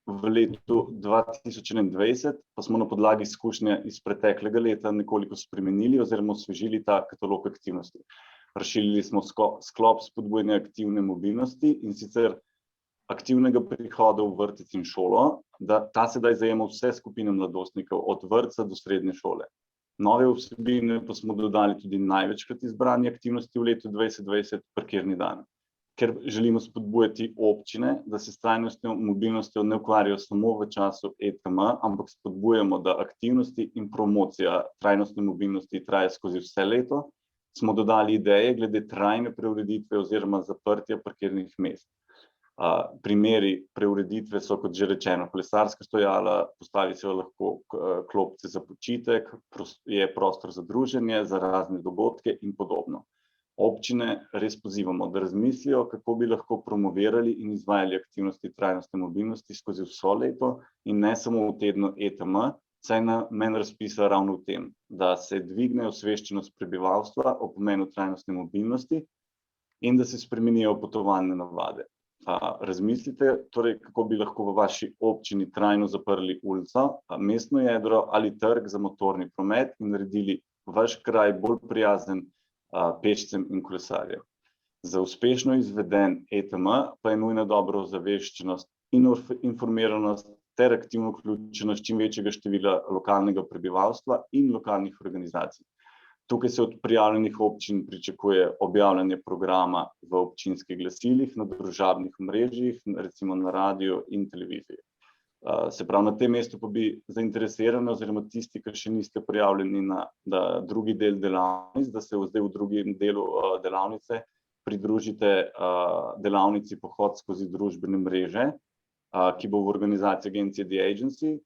V letu 2021 pa smo na podlagi izkušnje iz preteklega leta nekoliko spremenili oziroma osvežili ta katalog aktivnosti. Razširili smo sklop spodbujanja aktivne mobilnosti, in sicer aktivnega prihoda v vrtec in šolo, da ta sedaj zajema vse skupine mladostnikov, od vrtca do srednje šole. Nove vsebine pa smo dodali tudi največkrat izbrani aktivnosti v letu 2020, parkirni dan. Ker želimo spodbujati občine, da se s trajnostno mobilnostjo ne ukvarjajo samo v času ETM, ampak spodbujamo, da aktivnosti in promocija trajnostne mobilnosti traja skozi vse leto, smo dodali ideje glede trajne preureditve oziroma zaprtja parkirnih mest. Primeri preureditve so, kot že rečeno, kolesarska stojala, postavi se lahko klopce za počitek, je prostor za druženje, za razne dogodke in podobno. občine res pozivamo, da razmislijo, kako bi lahko promovirali in izvajali aktivnosti trajnostne mobilnosti skozi vso leto in ne samo v tednu ETM, saj namen razpisa ravno v tem, da se dvigne osveščenost prebivalstva o pomenu trajnostne mobilnosti in da se spremenijo potovalne navade. Razmislite, torej, kako bi lahko v vaši občini trajno zaprli ulico, mestno jedro ali trg za motorni promet in naredili vaš kraj bolj prijazen pešcem in kolesarjem. Za uspešno izveden ETM pa je nujna dobra ozaveščenost in informiranost ter aktivno vključenost čim večjega števila lokalnega prebivalstva in lokalnih organizacij. Tukaj se od prijavljenih občin pričakuje objavljanje programa v občinskih glasilih, na družabnih omrežjih, recimo na radiju in televiziji. Se pravi, na tem mestu pa bi zainteresirani oziroma tisti, ki še niste prijavljeni na drugi del delavnic, da se zdaj v drugem delu delavnice pridružite delavnici Pohod skozi družbene mreže, ki bo v organizaciji agencije The Agency.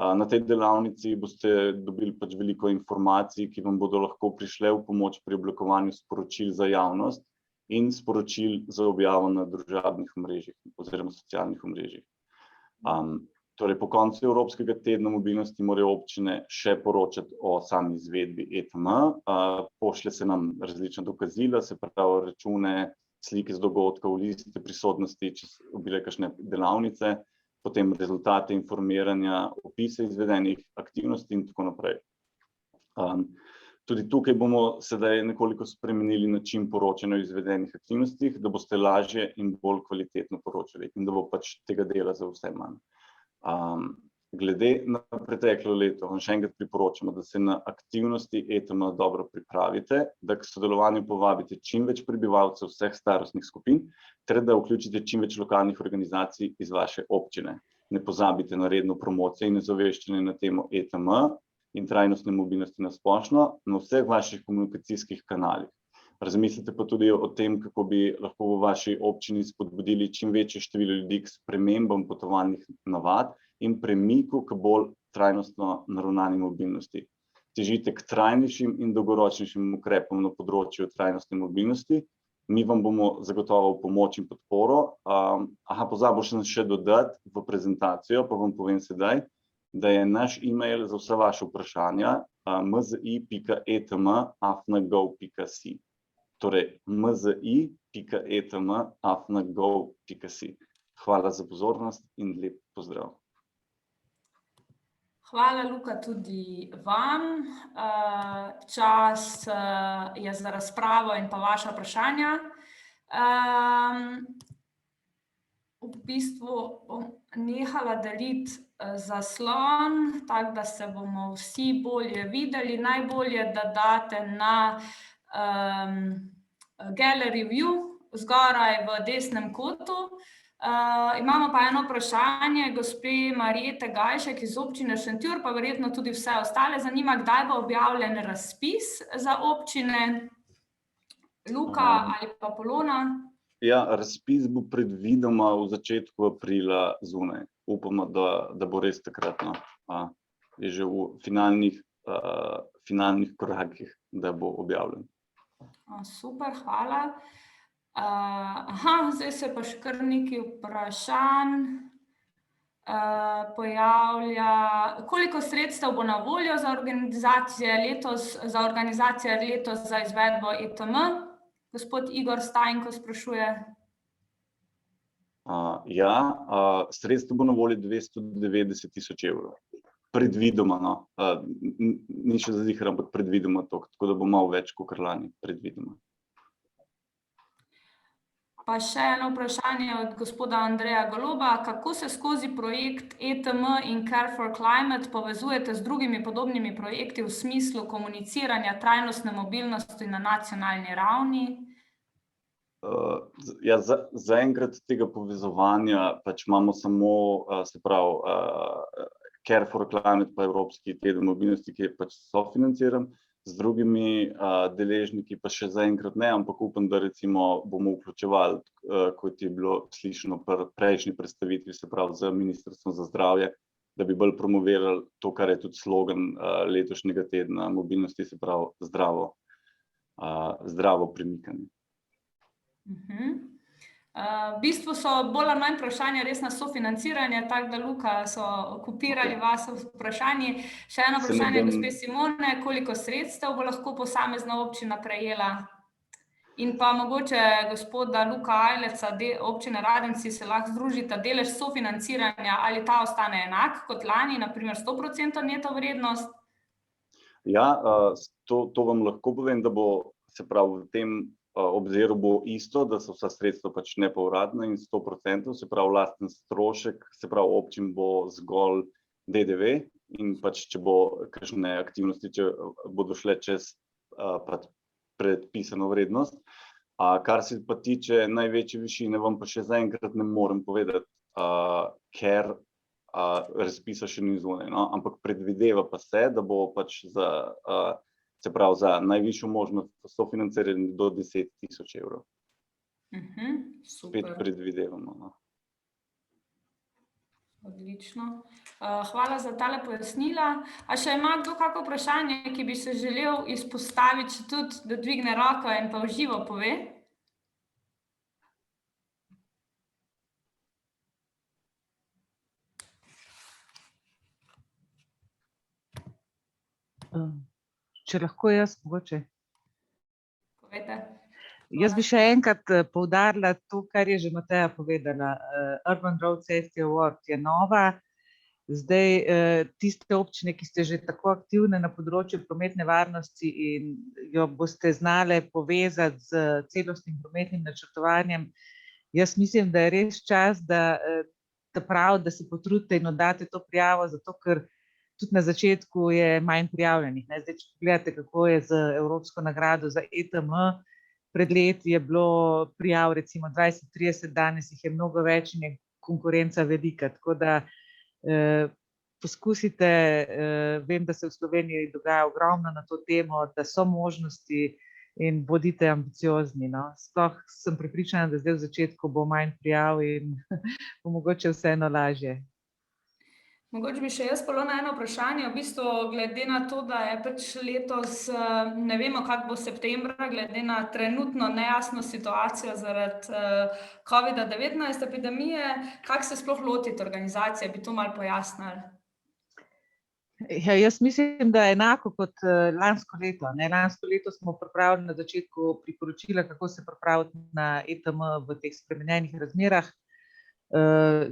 Na tej delavnici boste dobili pač veliko informacij, ki vam bodo lahko prišle v pomoč pri oblikovanju sporočil za javnost in sporočil za objavo na družabnih omrežjih oziroma socialnih omrežjih. Torej, po koncu Evropskega tedna mobilnosti morajo občine še poročati o sami izvedbi ETM, pošlje se nam različna dokazila, se pravi račune, slike z dogodkov, liste prisotnosti, če so bile kakšne delavnice, potem rezultate informiranja, opise izvedenih aktivnosti in tako naprej. Tudi tukaj bomo sedaj nekoliko spremenili način poročanja o izvedenih aktivnostih, da boste lažje in bolj kvalitetno poročali in da bo pač tega dela za vse manj. Glede na preteklo leto vam še enkrat priporočamo, da se na aktivnosti ETM dobro pripravite, da k sodelovanju povabite čim več prebivalcev vseh starostnih skupin, ter da vključite čim več lokalnih organizacij iz vaše občine. Ne pozabite na redno promocijo in ozaveščanje na temo ETM in trajnostne mobilnosti na splošno na vseh vaših komunikacijskih kanalih. Razmislite pa tudi o tem, kako bi lahko v vaši občini spodbudili čim večje število ljudi k spremembam potovalnih navad in premiku k bolj trajnostno naravnani mobilnosti. Težite k trajnejšim in dolgoročnejšim ukrepom na področju trajnostne mobilnosti. Mi vam bomo zagotovo pomoč in podporo. Pozabil sem še dodati v prezentacijo, pa vam povem sedaj, da je naš e-mail za vsa vaša vprašanja mzi.etm@gov.si. Torej mzi.etm@gov.si. Hvala za pozornost in lep pozdrav. Hvala, Luka, tudi vam. Čas je za razpravo in pa vaša vprašanja. V bistvu bom nehala deliti zaslon, tako da se bomo vsi bolje videli. Najbolje, da date na Gallery View, zgoraj v desnem kotu. Imamo pa eno vprašanje gospe Marjete Gajšek iz občine Šentjur, pa verjetno tudi vse ostale zanima, kdaj bo objavljen razpis za občine. Luka ali pa Polona? Ja, razpis bo predvidoma v začetku aprila zunaj. Upamo, da bo res takratno. Je že v finalnih korakih, da bo objavljen. Super, hvala. Zdaj se pa še kar nekaj vprašanj pojavlja. Koliko sredstev bo na voljo za organizacije letos za izvedbo ETM? Gospod Igor Stajnko sprašuje. Sredstev bo na voljo 290.000 evrov. Predvidoma, ni še zaziher, ampak predvidoma to, tako da bo malo več kot lani, predvidoma. Pa še eno vprašanje od gospoda Andreja Goloba. Kako se skozi projekt ETM in Care for Climate povezujete z drugimi podobnimi projekti v smislu komuniciranja trajnostne mobilnosti na nacionalni ravni? Zaenkrat tega povezovanja pač imamo samo, se pravi, Care for Climate pa Evropski teden mobilnosti, ki je pač sofinanciran. Z drugimi deležniki pa še zaenkrat ne, ampak upam, da recimo bomo vključevali, kot je bilo slišano pri prejšnji predstavitvi, se pravi z Ministrstvom za zdravje, da bi bolj promovirali to, kar je tudi slogan letošnjega tedna mobilnosti, se pravi zdravo. zdravo premikanje. V bistvu so bolj ali manj vprašanja res na sofinanciranje, tako da Luka so okupirali vas vprašanje. Še eno vprašanje, gospe Simone, koliko sredstev bo lahko posamezna občina prejela? In pa mogoče gospoda Luka Ajleca, občine Radenci, se lahko združita delež sofinanciranja, ali ta ostane enak kot lani, naprimer 100% neto vrednost? Ja, to vam lahko povem, da bo, se pravi, v tem obziru bo isto, da so vsa sredstva pač nepovratna in 100%, se pravi, lasten strošek, se pravi, občin bo zgolj DDV in pač, če bo kakšne aktivnosti, če bodo šle čez pač predpisano vrednost. Kar se pa tiče največje višine, vam pa še zaenkrat ne morem povedati, ker razpisa še ni zunaj, no? Ampak predvideva pa se, da bo pač se pravi, za najvišjo možnost sofinanciranja do 10.000 evrov. Spet predvidevamo. No? Odlično. Hvala za tale pojasnila. A še ima kdo kako vprašanje, ki bi se želel izpostaviti, če tudi, da dvigne roko in pa v živo pove? Če lahko jaz, mogoče. Povejte. Jaz bi še enkrat poudarila to, kar je že Mateja povedala. Urban Road Safety Award je nova. Zdaj, tiste občine, ki ste že tako aktivne na področju prometne varnosti in jo boste znale povezati z celostnim prometnim načrtovanjem, jaz mislim, da je res čas, da se potrudite in oddate to prijavo, zato ker tudi na začetku je manj prijavljenih. Zdaj, če pogledate, kako je z Evropsko nagrado za ETM, pred leti je bilo prijav recimo 20-30, danes jih je mnogo več in je konkurenca velika. Tako da poskusite, vem, da se v Sloveniji dogaja ogromno na to temo, da so možnosti in bodite ambiciozni. No. Sploh sem prepričana, da zdaj v začetku bo manj prijav in bo mogoče vseeno lažje. Mogoče bi še jaz ponovila eno vprašanje, v bistvu glede na to, da je pač letos, ne vemo, kako bo septembra, glede na trenutno nejasno situacijo zaradi COVID-19 epidemije, kako se sploh lotiti organizacije, bi to malo pojasnili? Ja, jaz mislim, da je enako kot lansko leto. Lansko leto smo pripravili na začetku priporočila, kako se pripraviti na ETM v teh spremenjenih razmerah.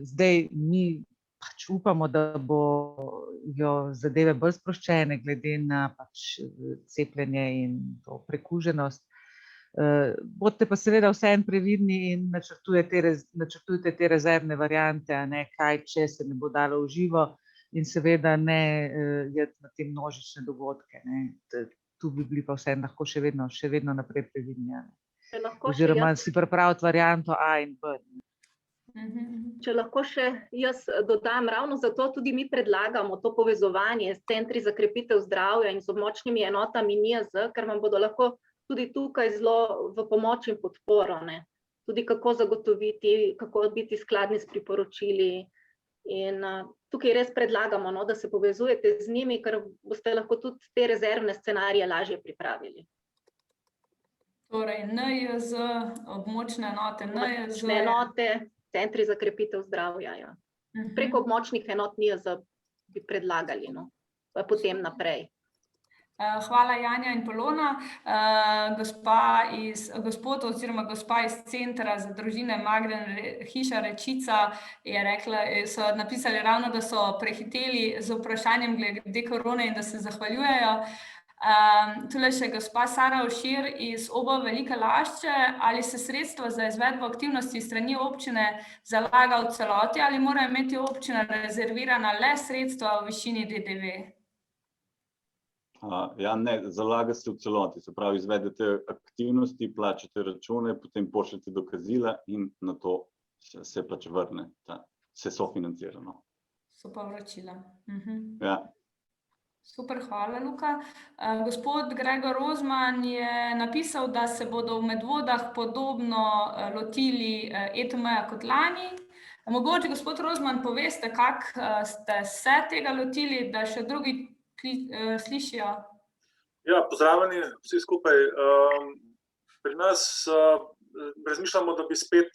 Zdaj mi pač upamo, da bojo zadeve bolj sproščene glede na pač cepljenje in to prekuženost. Bodite pa seveda vseeno previdni in načrtujte te rezervne variante, kaj če se ne bo dalo v živo in seveda ne jeti na te množične dogodke. Tu bi bili pa vseeno lahko še vedno naprej previdni. Oziroma si pripraviti varianto A in B. Če lahko še jaz dodam, ravno zato tudi mi predlagamo to povezovanje s centri za krepitev zdravja in z območnimi enotami NIJZ, ker vam bodo lahko tudi tukaj zelo v pomoč in podporo. Tudi kako zagotoviti, kako biti skladni s priporočili. In tukaj res predlagamo, da se povezujete z njimi, ker boste lahko tudi te rezervne scenarije lažje pripravili. Torej, NIJZ, območne enote, centri za krepitev zdravja. Ja. Preko območnih enot NIJZ bi predlagali, pa potem naprej. Hvala, Janja in Polona. Gospod oziroma gospa iz Centra za družine Magden Hiša Rečica je rekla, so napisali ravno, da so prehiteli z vprašanjem glede korone in da se zahvaljujejo. Tule še gospa Sara Ošir iz OBA Velike Lašče, ali se sredstva za izvedbo aktivnosti strani občine zalaga v celoti ali mora imeti občina rezervirana le sredstva v višini DDV? Ja, ne, zalaga se v celoti, se pravi, izvedete aktivnosti, plačate račune, potem pošljete dokazila in na to se pač vrne, se sofinancira. So pa vračila. Ja. Super, hvala, Luka. Gospod Gregor Rozman je napisal, da se bodo v Medvodah podobno lotili ETM-ja kot lani. Mogoče, gospod Rozman, poveste, kako ste se tega lotili, da še drugi slišijo? Ja, pozdravljeni vsi skupaj. Pri nas razmišljamo, da bi spet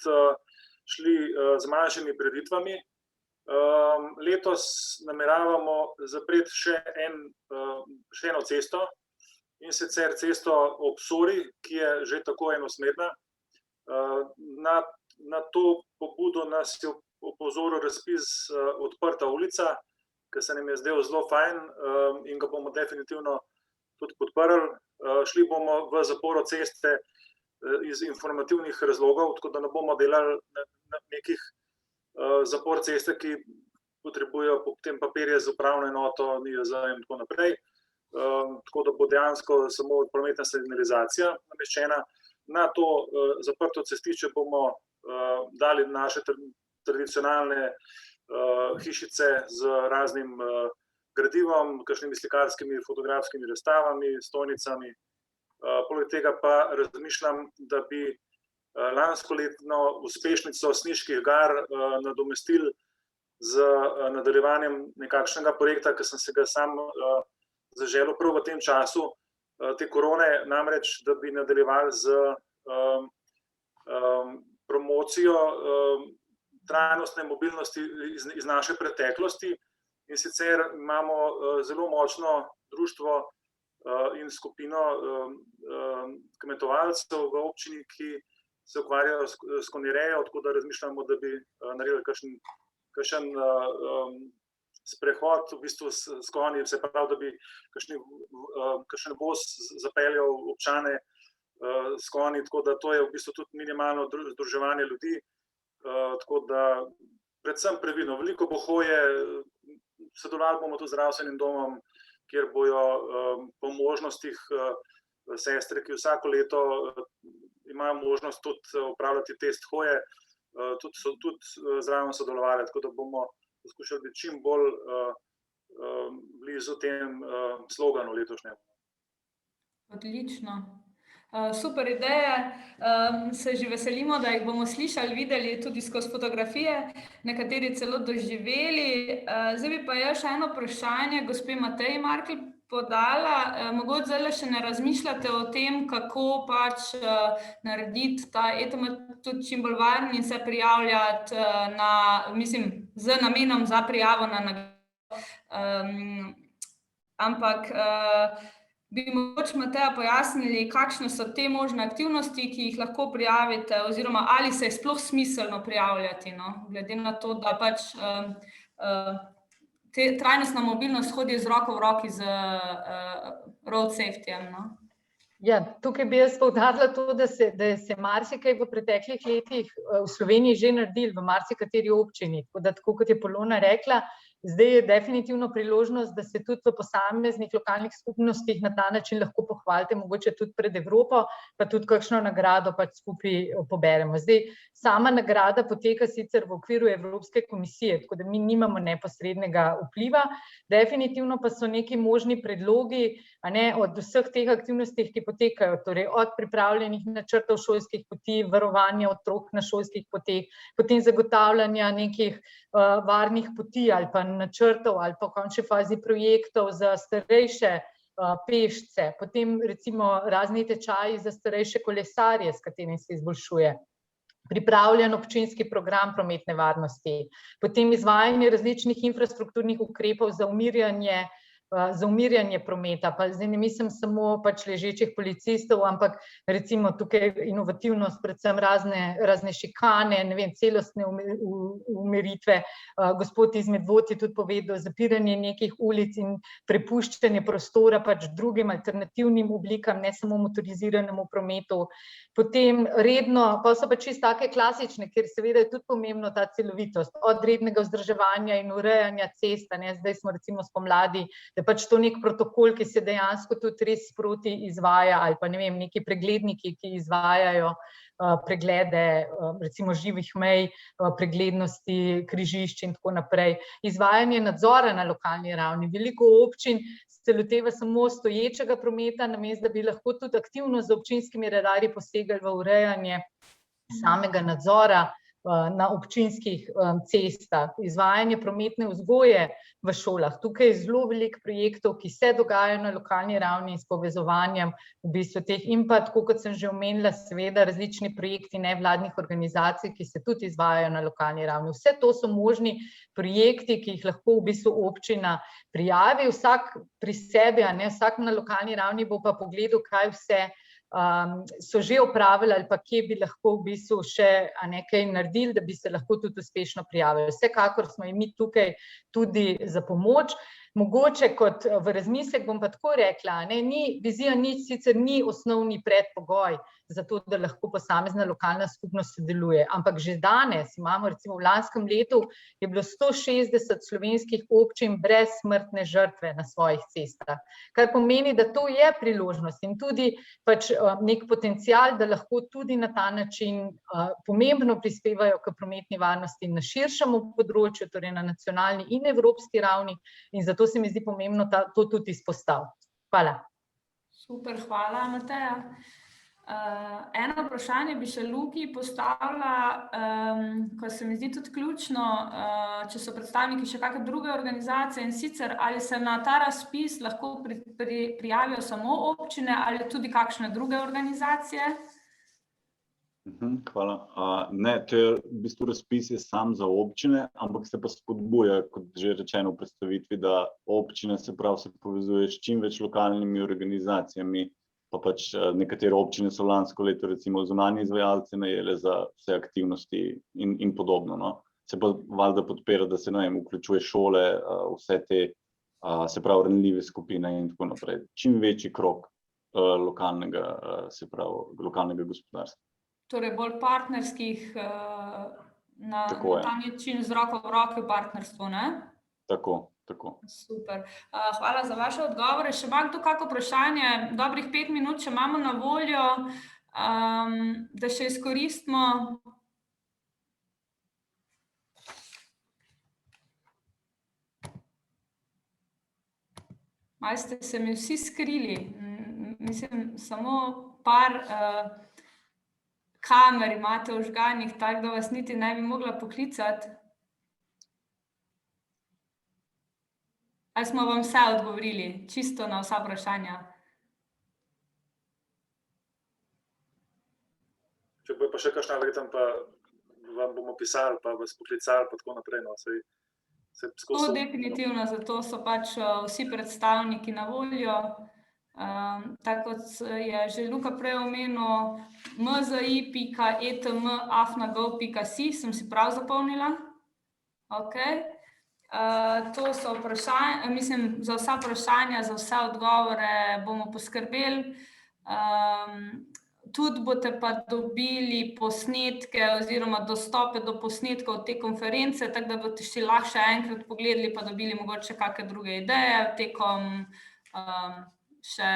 šli z manjšimi prireditvami. Letos nameravamo zapreti še eno cesto, in sicer cesto ob Sori, ki je že tako enosmerna. Na to pobudo nas je opozoril razpis Odprta ulica, ki se nam je zdel zelo fajn in ga bomo definitivno tudi podprli. Šli bomo v zaporo ceste iz informativnih razlogov, tako da ne bomo delali na nekih zapor ceste, ki potrebujejo potem papirje z upravno enoto, NIJZ in tako naprej. Tako da bo dejansko samo prometna signalizacija nameščena. Na to zaprto cestišče bomo dali naše tradicionalne hišice z raznim gradivom, kakšnimi slikarskimi, fotografskimi razstavami, stojnicami. Poleg tega pa razmišljam, da bi lanskoletno uspešnico Sniških gar nadomestili z nadaljevanjem nekakšnega projekta, ki sem se ga sam zaželel prav v tem času te korone, namreč, da bi nadaljevali z promocijo trajnostne mobilnosti iz naše preteklosti. In sicer imamo zelo močno društvo in skupino kmetovalcev v občini, ki se ukvarjajo s konjerejo, tako da razmišljamo, da bi naredili kakšen sprehod v bistvu s konji, se pravi, da bi kakšen voz zapeljal občane s konji, tako da to je v bistvu tudi minimalno združevanje ljudi, tako da predvsem previdno, veliko bo hoje, sodelovali bomo tudi z zdravstvenim domom, kjer bojo po možnostih sestre, ki vsako leto imajo možnost tudi opravljati test hoje, tudi zraven sodelovali, tako da bomo poskušali biti čim bolj blizu tem sloganu letošnjemu. Odlično. Super ideje. Se že veselimo, da jih bomo slišali, videli tudi skozi fotografije, nekateri celo doživeli. Zdaj bi pa jaz še eno vprašanje gospe Mateji Markelj podala. Mogoče zdaj še ne razmišljate o tem, kako pač narediti ta ETM tudi čim bolj varen in se prijavljati z namenom za prijavo na nagrado. Ampak bi mogoče, Mateja, pojasnili, kakšne so te možne aktivnosti, ki jih lahko prijavite, oziroma ali se je sploh smiselno prijavljati, glede na to, da pač trajnostna mobilnost hodi z roko v roki z road safetyjem. Ja, tukaj bi jaz poudarila to, da se marsikaj v preteklih letih v Sloveniji že naredili, v marsikateri občini. Tako kot je Polona rekla, zdaj je definitivno priložnost, da se tudi v posameznih lokalnih skupnostih na ta način lahko pohvalite, mogoče tudi pred Evropo, pa tudi kakšno nagrado pač skupaj poberemo. Zdaj, sama nagrada poteka sicer v okviru Evropske komisije, tako da mi nimamo neposrednega vpliva, definitivno pa so neki možni predlogi, od vseh teh aktivnosti, ki potekajo, torej od pripravljenih načrtov šolskih poti, varovanja otrok na šolskih poteh, potem zagotavljanja nekih varnih poti ali pa načrtov ali pa v končni fazi projektov za starejše pešce, potem recimo razni tečaji za starejše kolesarje, s katerimi se izboljšuje, pripravljen občinski program prometne varnosti, potem izvajanje različnih infrastrukturnih ukrepov za umirjanje prometa, pa zdaj ne mislim samo pač ležečih policistov, ampak recimo tukaj inovativnost, predvsem razne šikane, ne vem, celostne umiritve. Gospod iz Medvod je tudi povedal, zapiranje nekih ulic in prepuščanje prostora pač drugim alternativnim oblikam, ne samo motoriziranemu prometu. Potem redno, pa so pa čisto take klasične, ker seveda je tudi pomembno ta celovitost, od rednega vzdrževanja in urejanja cesta, zdaj smo recimo spomladi, da pač to nek protokol, ki se dejansko tudi res sproti izvaja, ali pa ne vem, neki pregledniki, ki izvajajo preglede recimo živih mej, preglednosti križišč in tako naprej. Izvajanje nadzora na lokalni ravni. Veliko občin se loteva samo stoječega prometa, namesto da bi lahko tudi aktivno z občinskimi redarji posegali v urejanje samega nadzora na občinskih cestah, izvajanje prometne vzgoje v šolah. Tukaj je zelo veliko projektov, ki se dogajajo na lokalni ravni s povezovanjem v bistvu teh in pa, tako kot sem že omenila, seveda različni projekti nevladnih organizacij, ki se tudi izvajajo na lokalni ravni. Vse to so možni projekti, ki jih lahko v bistvu občina prijavi, vsak pri sebi, vsak na lokalni ravni bo pa pogledal, kaj vse so že opravili ali pa kje bi lahko v bistvu še nekaj naredili, da bi se lahko tudi uspešno prijavili. Vsekakor smo jim mi tukaj tudi za pomoč. Mogoče kot v razmislek bom pa tako rekla, vizija nič sicer ni osnovni predpogoj za to, da lahko posamezna lokalna skupnost sodeluje, ampak že danes imamo, recimo v lanskem letu je bilo 160 slovenskih občin brez smrtne žrtve na svojih cestah, kar pomeni, da to je priložnost in tudi pač nek potencial, da lahko tudi na ta način pomembno prispevajo k prometni varnosti na širšem področju, torej na nacionalni in evropski ravni, in zato se mi zdi pomembno to tudi izpostaviti. Hvala. Super, hvala, Mateja. Eno vprašanje bi še Luki postavila, ko se mi zdi tudi ključno, če so predstavniki še kakšne druge organizacije, in sicer ali se na ta razpis lahko prijavijo samo občine ali tudi kakšne druge organizacije? Hvala. Ne, to je v bistvu razpis je sam za občine, ampak se pa spodbuja, kot že rečeno v predstavitvi, da občine se povezuje s čim več lokalnimi organizacijami, pa pač nekatere občine so lansko leto recimo zunanje izvajalce najele za vse aktivnosti in podobno. No. Se pa valjda podpira, da se vključuje šole, vse te se pravi ranljive skupine in tako naprej. Čim večji krog lokalnega gospodarstva. Torej bolj partnerskih, na ta način z roko v roki v partnerstvu, ne? Tako. Super. Hvala za vaše odgovore. Še ima kdo kako vprašanje? Dobrih 5 minut še imamo na voljo, da še izkoristimo. Malo ste se mi vsi skrili. Mislim, samo par kamer imate vžganih, tako da vas niti ne bi mogla poklicati. Ali smo vam vse odgovorili, čisto na vsa vprašanja? Če bo pa še kakšna letem, pa vam bomo pisali, pa vas poklicali, pa tako naprej. To definitivno, zato so pač vsi predstavniki na voljo. Tako kot je že Luka prej omenil, mzi.etm@gov.si, sem si prav zapomnila? Ok. To so vprašanja, mislim, za vsa vprašanja, za vse odgovore bomo poskrbeli. Tudi boste pa dobili posnetke oziroma dostope do posnetkov te konference, tako da boste šli lahko še enkrat pogledali, pa dobili mogoče kakšne druge ideje tekom še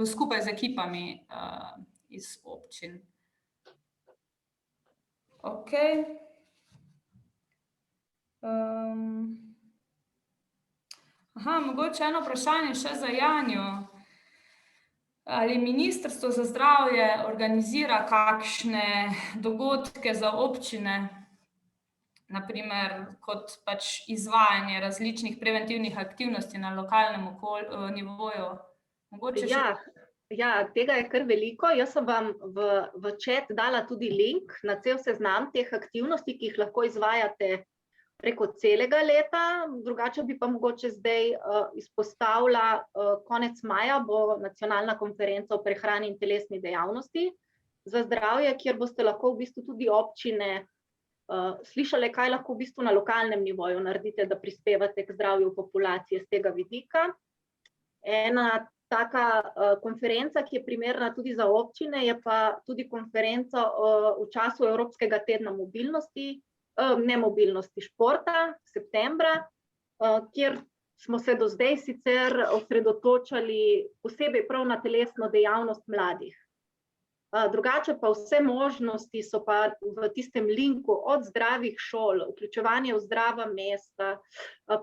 skupaj z ekipami iz občin. Ok. Mogoče eno vprašanje še za Janjo. Ali Ministrstvo za zdravje organizira kakšne dogodke za občine, na primer kot pač izvajanje različnih preventivnih aktivnosti na lokalnem nivoju? Ja, tega je kar veliko. Jaz sem vam v chat dala tudi link na cel seznam teh aktivnosti, ki jih lahko izvajate preko celega leta, drugače bi pa mogoče zdaj izpostavila, konec maja bo nacionalna konferenca o prehrani in telesni dejavnosti za zdravje, kjer boste lahko v bistvu tudi občine slišali, kaj lahko v bistvu na lokalnem nivoju naredite, da prispevate k zdravju populacije z tega vidika. Ena taka konferenca, ki je primerna tudi za občine, je pa tudi konferenca v času Evropskega tedna nemobilnosti športa, septembra, kjer smo se do zdaj sicer osredotočali posebej prav na telesno dejavnost mladih. Drugače pa vse možnosti so pa v tistem linku od zdravih šol, vključevanje v zdrava mesta,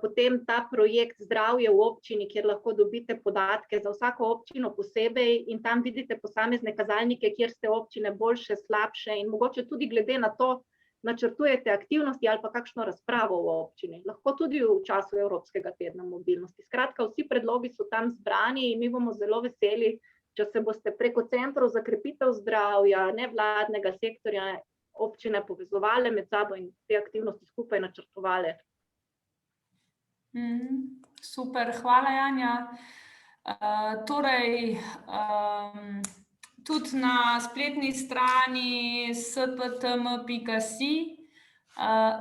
potem ta projekt Zdravje v občini, kjer lahko dobite podatke za vsako občino posebej in tam vidite posamezne kazalnike, kjer ste občine boljše, slabše in mogoče tudi glede na to, načrtujete aktivnosti ali pa kakšno razpravo v občini, lahko tudi v času Evropskega tedna mobilnosti. Skratka, vsi predlogi so tam zbrani in mi bomo zelo veseli, če se boste preko centrov za krepitev zdravja, nevladnega sektorja, občine povezovali med sabo in te aktivnosti skupaj načrtovali. Super, hvala Janja. Torej, tudi na spletni strani sptm.si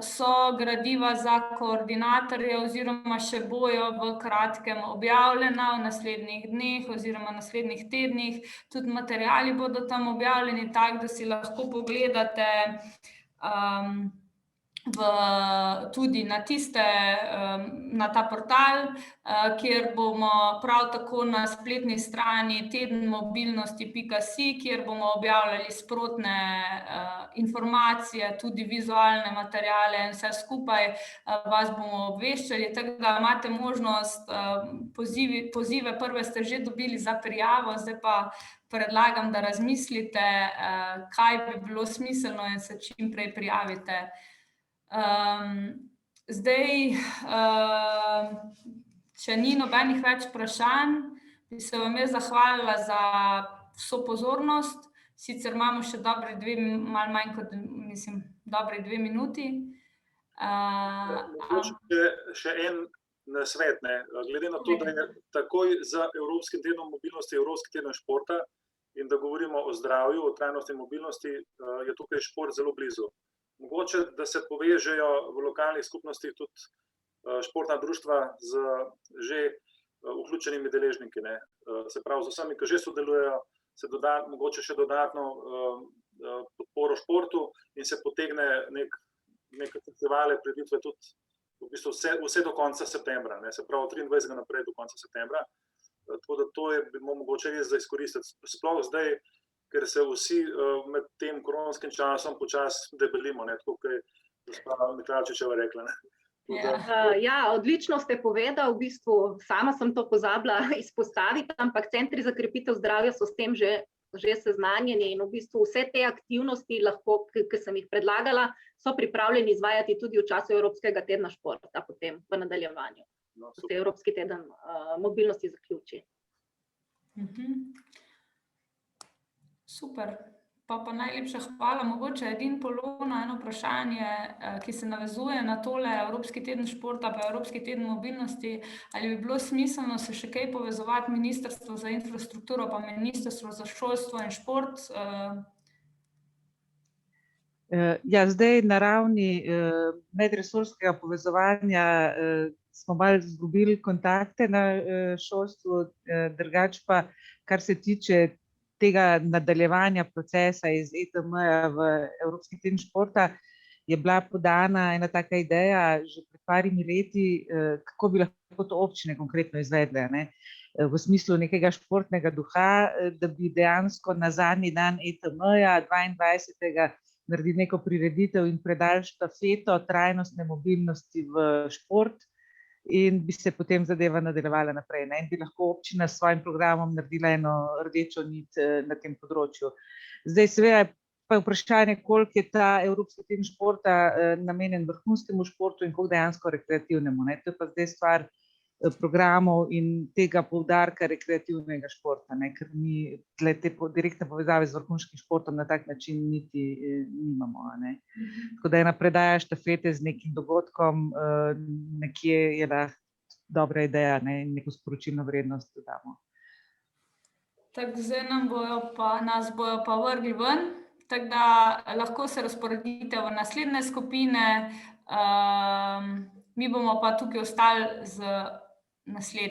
so gradiva za koordinatorje oziroma še bojo v kratkem objavljena v naslednjih dneh oziroma naslednjih tednih. Tudi materiali bodo tam objavljeni, tako da si lahko pogledate tudi na ta portal, kjer bomo prav tako na spletni strani tedenmobilnosti.si, kjer bomo objavljali sprotne informacije, tudi vizualne materiale in vse skupaj vas bomo obveščali, tako da imate možnost, pozive prve ste že dobili za prijavo, zdaj pa predlagam, da razmislite, kaj bi bilo smiselno in se čim prej prijavite. Zdaj, če ni nobenih več vprašanj, bi se vam jaz zahvalila za vso pozornost. Sicer imamo še malo manj kot, mislim, dobri 2 minuti. Še en nasvet, glede na to, da je takoj za Evropskim tednom mobilnosti Evropski teden športa in da govorimo o zdravju, o trajnostni mobilnosti, je tukaj šport zelo blizu. Mogoče, da se povežejo v lokalnih skupnostih tudi športna društva z že vključenimi deležniki, se pravi z vsemi, ki že sodelujejo, se doda mogoče še dodatno podporo športu in se potegne neke festivale, prireditve tudi v bistvu vse do konca septembra, se pravi 23. naprej do konca septembra. Tako da to bi mogoče res za izkoristiti, sploh zdaj, ker se vsi med tem koronskim časom počasi debelimo, tako kot je gospa Miklavčičeva rekla. Ja, odlično ste povedali, v bistvu sama sem to pozabila izpostaviti, ampak centri za krepitev zdravja so s tem že seznanjeni in v bistvu vse te aktivnosti lahko, ki sem jih predlagala, so pripravljeni izvajati tudi v času Evropskega tedna športa, potem v nadaljevanju, ko se Evropski teden mobilnosti zaključi. Super, pa najlepša hvala. Mogoče edino Polona, eno vprašanje, ki se navezuje na tole Evropski teden športa pa Evropski teden mobilnosti. Ali bi bilo smiselno se še kaj povezovati Ministrstvo za infrastrukturo pa Ministrstvo za šolstvo in šport? Ja, zdaj na ravni medresorskega povezovanja smo malo izgubili kontakte na šolstvu, drugače pa, kar se tiče tega nadaljevanja procesa iz ETM-ja v Evropski teden športa, je bila podana ena taka ideja že pred parimi leti, kako bi lahko to občine konkretno izvedle, v smislu nekega športnega duha, da bi dejansko na zadnji dan ETM-ja 22. naredili neko prireditev in predali štafeto trajnostne mobilnosti v šport in bi se potem zadeva nadaljevala naprej, in bi lahko občina s svojim programom naredila eno rdečo nit na tem področju. Zdaj seveda pa je vprašanje, koliko je ta Evropski teden športa namenjen vrhunskemu športu in koliko dejansko rekreativnemu. To je pa zdaj stvar programov in tega poudarka rekreativnega športa, ker mi te direktne povezave z vrhunskim športom na tak način niti nimamo. Tako da ena predaja štafete z nekim dogodkom nekje je dobra ideja in neko sporočilno vrednost dodamo. Tako, zdaj nas bojo pa vrgli ven, tako da lahko se razporedite v naslednje skupine, mi bomo pa tukaj ostali z naslednjim.